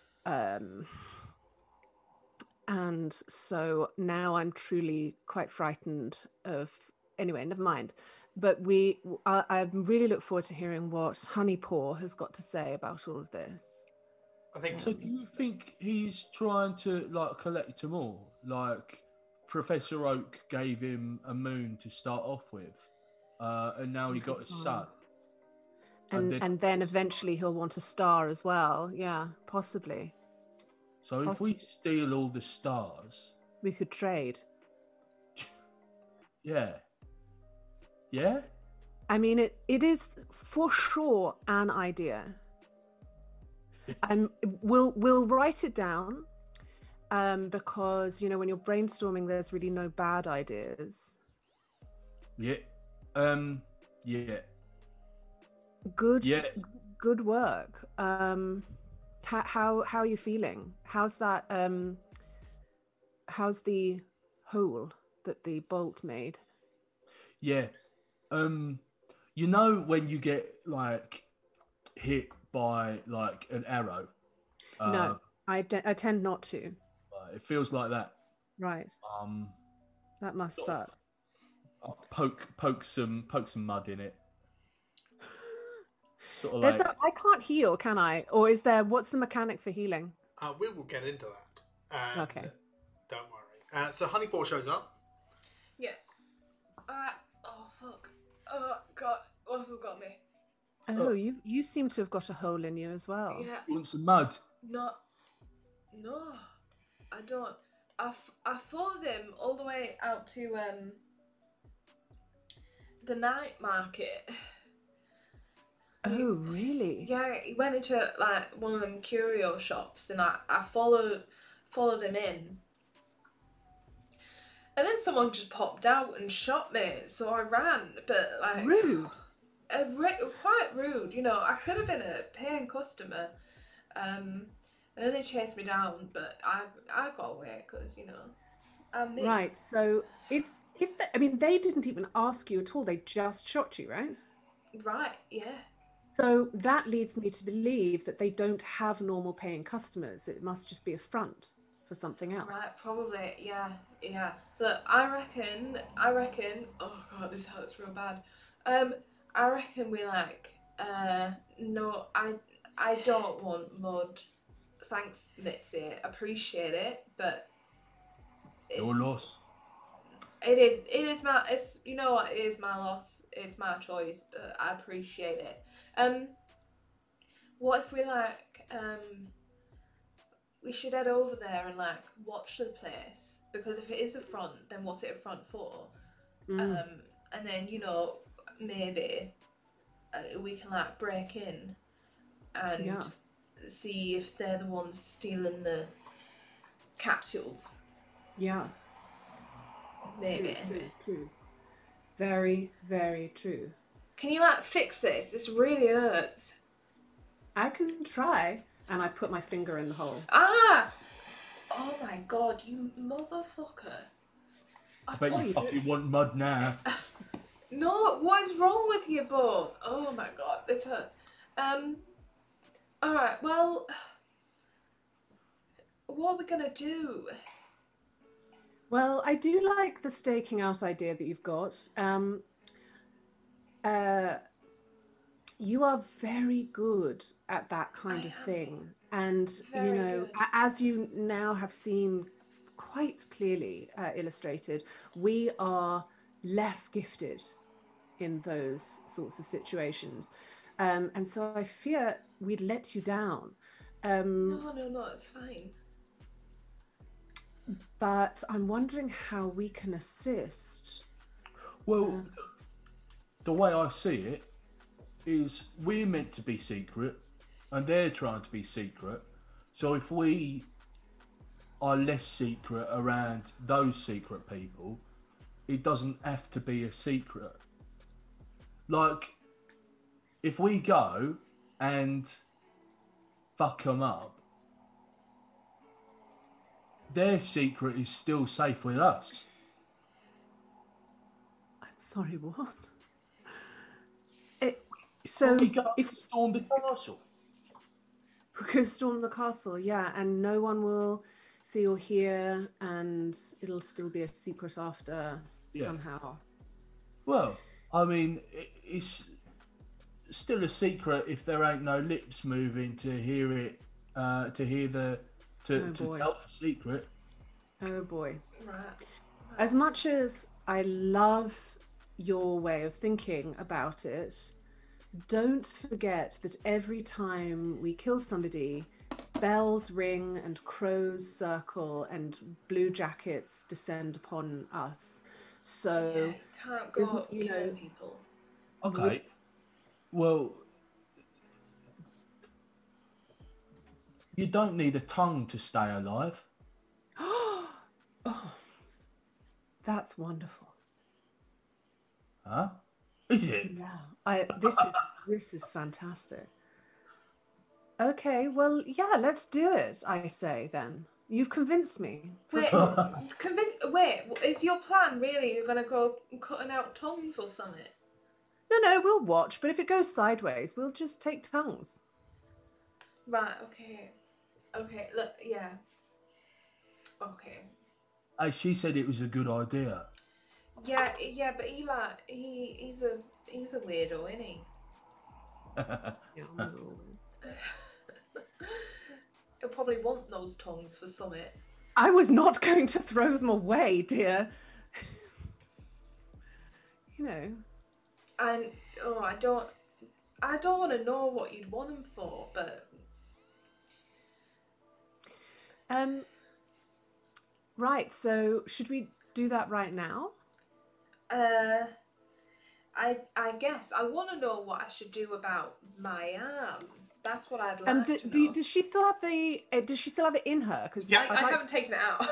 And so now I'm truly quite frightened of. Anyway, never mind. But I really look forward to hearing what Honeypaw has got to say about all of this. I think So do you think he's trying to like collect them all? Like Professor Oak gave him a moon to start off with, and now he got a sun. And then eventually he'll want a star as well. Yeah, possibly. So if we steal all the stars, we could trade. Yeah. Yeah? I mean, it is for sure an idea. We'll write it down, because when you're brainstorming, there's really no bad ideas. Yeah. Yeah. Good. Yeah. Good work. How are you feeling? How's that? How's the hole that the bolt made? Yeah. When you get like hit by like an arrow. No, I tend not to. It feels like that. Right. That must suck. I'll poke some mud in it. Sort of I can't heal, can I? Or is there? What's the mechanic for healing? We will get into that. Okay. Don't worry. So Honeypaw shows up. Yeah. Oh fuck. Oh god. What have you got me? Oh, you seem to have got a hole in you as well. Yeah. You want some mud? No, I don't. I followed him all the way out to the night market. Oh, really? Yeah, he went into like one of them curio shops, and I followed him in. And then someone just popped out and shot me, so I ran. But like rude. Quite rude, I could have been a paying customer. And then they chased me down, but I got away because I'm me. Right. So they didn't even ask you at all. They just shot you, right? Right. Yeah. So that leads me to believe that they don't have normal paying customers. It must just be a front for something else. Right. Probably. Yeah. But I reckon. Oh god, this hurts real bad. I reckon we no, I don't want mud. Thanks, Mitzi. Appreciate it, but your loss. It is my. It's what? It is my loss. It's my choice, but I appreciate it. What if we should head over there and watch the place, because if it is a front, then what's it a front for? And then maybe we can break in and see if they're the ones stealing the capsules. Yeah. Maybe. True. Very, very true. Can you fix this? This really hurts. I can try. And I put my finger in the hole. Ah! Oh my god, you motherfucker. I bet you fucking want mud now. No, what is wrong with you both? Oh my god, this hurts. Alright, well, what are we gonna do? Well, I do like the staking out idea that you've got. You are very good at that kind of thing. And, good. as you now have seen quite clearly illustrated, we are less gifted in those sorts of situations. And so I fear we'd let you down. No, it's fine. But I'm wondering how we can assist. Well, the way I see it is we're meant to be secret and they're trying to be secret. So if we are less secret around those secret people, it doesn't have to be a secret. If we go and fuck them up, their secret is still safe with us. Sorry, what? So we go if storm the castle. we go storm the castle, yeah, and no one will see or hear, and it'll still be a secret after somehow. Well, I mean, it's still a secret if there ain't no lips moving to hear it, to tell the secret. Oh boy. Right. As much as I love your way of thinking about it, don't forget that every time we kill somebody, bells ring and crows circle and blue jackets descend upon us. So Yeah, you can't go killing people. Okay. Well, you don't need a tongue to stay alive. Oh, that's wonderful. Huh? Is it? Yeah. This is fantastic. Okay, well, yeah, let's do it, I say then. You've convinced me. Wait, is your plan really you're going to go cutting out tongues or something? No, we'll watch, but if it goes sideways, we'll just take tongues. Right, okay. Okay, look, yeah. Okay. She said it was a good idea. Yeah, but Eli, he's a weirdo, isn't he? He'll probably want those tongues for something. I was not going to throw them away, dear. You know. And I don't want to know what you'd want them for, but right, so should we do that right now? I guess I want to know what I should do about my arm. That's what I'd like to know. Does she still have does she still have it in her? Because I haven't taken it out.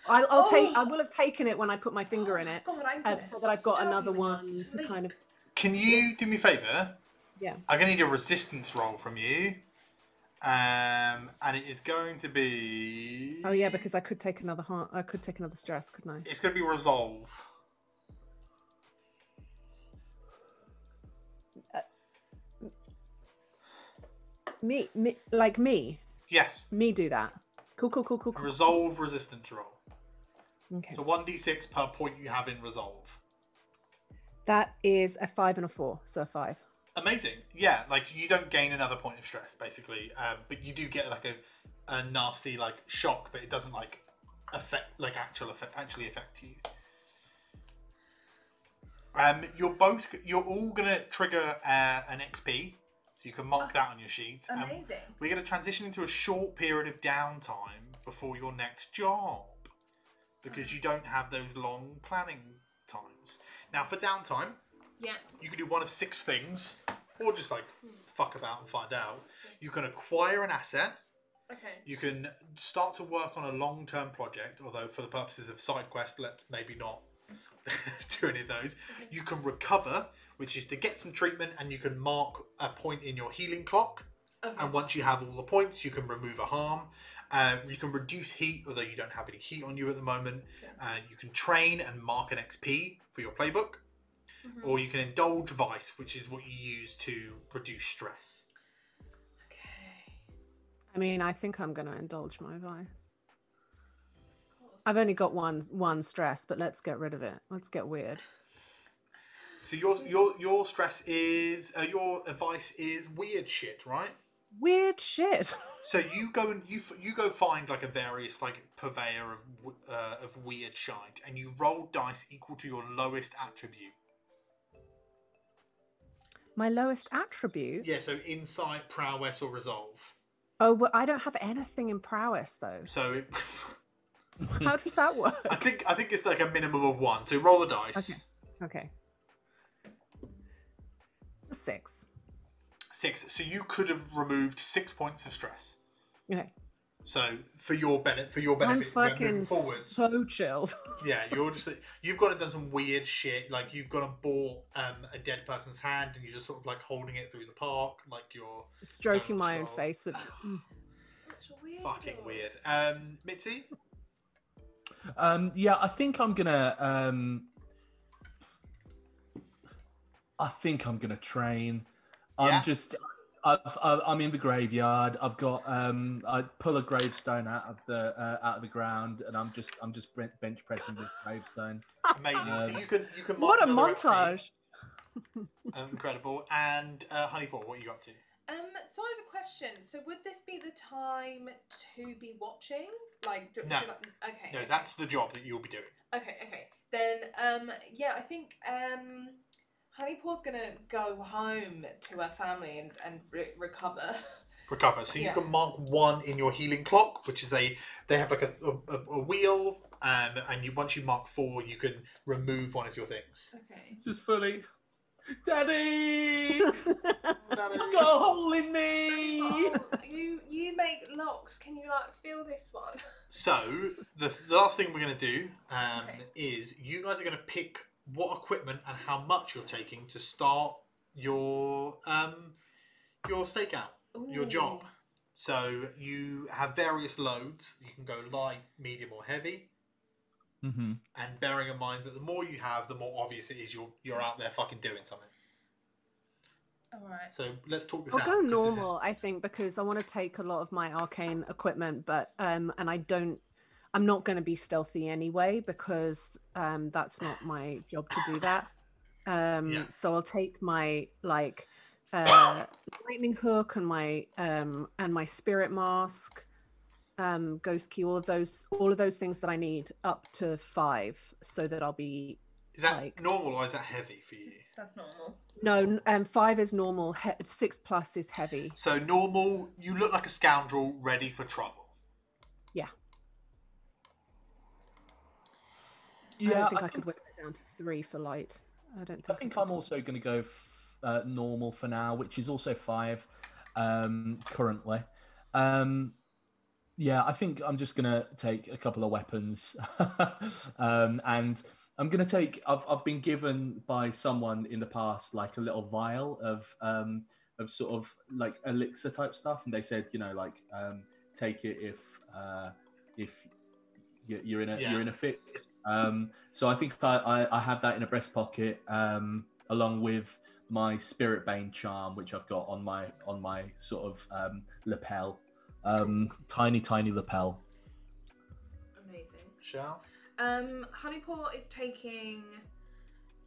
I will have taken it when I put my finger in it. God, so that I've got another one to kind of. Can you do me a favour? Yeah. I'm gonna need a resistance roll from you. And it is going to be. Oh yeah, because I could take another stress, couldn't I? It's going to be resolve. Me. Yes. Me do that. Cool. A resolve resistance roll. Okay. So 1d6 per point you have in resolve. That is a 5 and a 4, so a 5. Amazing. Yeah, like you don't gain another point of stress basically, but you do get like a nasty like shock, but it doesn't like actually affect you. You're all gonna trigger an XP, so you can mark that on your sheet. Amazing. We're gonna transition into a short period of downtime before your next job, because you don't have those long planning times. Now for downtime, you can do one of 6 things, or just like fuck about and find out. You can acquire an asset. Okay. You can start to work on a long-term project, although for the purposes of Sidequest, let's maybe not do any of those. Okay. You can recover, which is to get some treatment, and you can mark a point in your healing clock. Okay. And once you have all the points, you can remove a harm. You can reduce heat, although you don't have any heat on you at the moment. Okay. You can train and mark an XP for your playbook. Mm-hmm. Or you can indulge vice, which is what you use to reduce stress. Okay. I mean, I think I'm going to indulge my vice. I've only got one stress, but let's get rid of it. Let's get weird. So your stress is your vice is weird shit, right? Weird shit. So you go and you go find like a various like purveyor of weird shite, and you roll dice equal to your lowest attribute. My lowest attribute? Yeah, so insight, prowess, or resolve. Oh, well, I don't have anything in prowess though. So how does that work? I think it's like a minimum of 1. So roll the dice. Okay. 6. 6. So you could have removed 6 points of stress. Okay. So for your benefit, I'm fucking moving forwards. So chilled. Yeah, you've gone and done some weird shit. Like you've gone and bought a dead person's hand, and you're just sort of like holding it through the park, like you're stroking my own face with. Such a weird. Fucking weird. Mitzi. Yeah, I think I'm gonna I think I'm gonna train. Yeah? I'm in the graveyard. I've got I pull a gravestone out of the ground, and I'm just bench pressing this gravestone. Amazing. So you can mark What a another XP. montage! Incredible. And Honeypot, what are you up to? So I have a question. So would this be the time to be watching? Like, No. Okay. No, that's the job that you'll be doing. Okay. Then, yeah, I think Honeypaw's gonna go home to her family and recover. Recover. So you can mark 1 in your healing clock, which is they have like a wheel, and once you mark 4, you can remove one of your things. Okay. It's just fully, Daddy, I've got a hole in me. You make locks. Can you feel this one? So the last thing we're going to do is you guys are going to pick what equipment and how much you're taking to start your stakeout, your job. So you have various loads. You can go light, medium, or heavy. Mm-hmm. And bearing in mind that the more you have, the more obvious it is you're out there fucking doing something. All right. So let's talk this I'll out. go normal, I think, because I want to take a lot of my arcane equipment, but and I'm not going to be stealthy anyway because that's not my job to do that. So I'll take my lightning hook and my spirit mask, ghost key, all of those things that I need up to 5, so that I'll be. Is that normal or is that heavy for you? That's normal. No, 5 is normal. 6+ is heavy. So normal, you look like a scoundrel ready for trouble. Yeah. Yeah, I don't think I could whip it down to 3 for light. I think I'm also going to go normal for now, which is also 5 currently. Yeah, I think I'm just going to take a couple of weapons, and I'm going to take. I've been given by someone in the past like a little vial of sort of like elixir type stuff, and they said, take it if you're in a fix. So I think I have that in a breast pocket, along with my Spirit Bane charm, which I've got on my sort of lapel, tiny lapel. Amazing. Shall? Honeypaw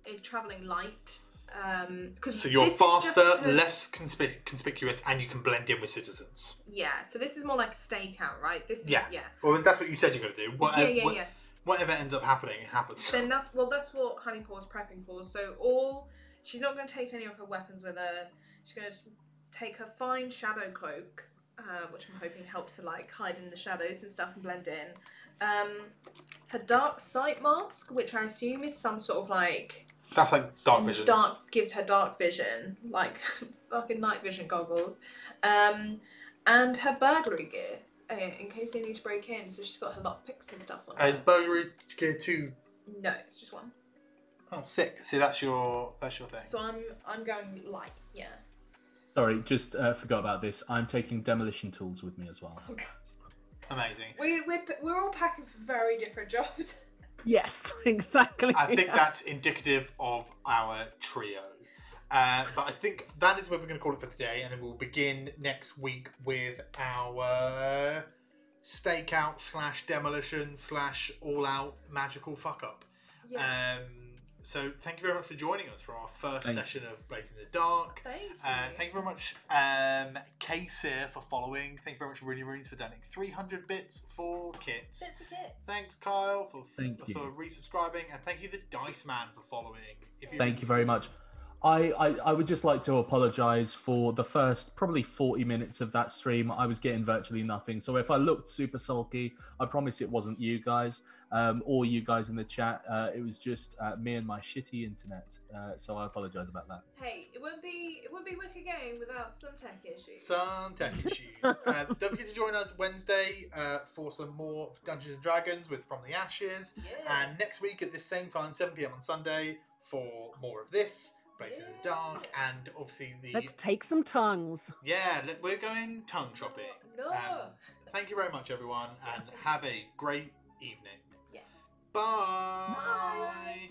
is traveling light. So you're faster, less conspicuous, and you can blend in with citizens. Yeah, so this is more like a stakeout, right? Yeah. Well, that's what you said you're going to do. Whatever ends up happening, it happens. Then that's what Honeypaw is prepping for. So she's not going to take any of her weapons with her. She's going to take her fine shadow cloak, which I'm hoping helps her hide in the shadows and stuff and blend in. Her dark sight mask, which I assume is some sort of that's like dark vision. Gives her dark vision, like fucking night vision goggles. And her burglary gear, in case they need to break in. So she's got her lockpicks and stuff on. Is burglary gear 2? No, it's just 1. Oh, sick. See, that's your thing. So I'm going light, yeah. Sorry, just forgot about this. I'm taking demolition tools with me as well. Oh god. Amazing. We're all packing for very different jobs. Yes, exactly. I think that's indicative of our trio. But I think that is where we're going to call it for today, and then we'll begin next week with our stakeout / demolition / all-out magical fuck-up. Yeah. So thank you very much for joining us for our first session of Blades in the Dark. Thank you. Thank you very much, Kaysir, for following. Thank you very much, Rooney Runes, for donating 300 bits for kits. Bits for kits. Thanks, Kyle, for resubscribing, and thank you, the Dice Man, for following. Thank you very much. I would just like to apologise for the first probably 40 minutes of that stream. I was getting virtually nothing. So if I looked super sulky, I promise it wasn't you guys or you guys in the chat. It was just me and my shitty internet. So I apologise about that. Hey, it wouldn't be Wicked Game without some tech issues. Don't forget to join us Wednesday for some more Dungeons and Dragons with From the Ashes. Yeah. And next week at this same time, 7 PM on Sunday, for more of this. Blades in the Dark, and obviously Let's take some tongues. Yeah, we're going tongue shopping. No. Thank you very much, everyone, and have a great evening. Yeah. Bye. Bye.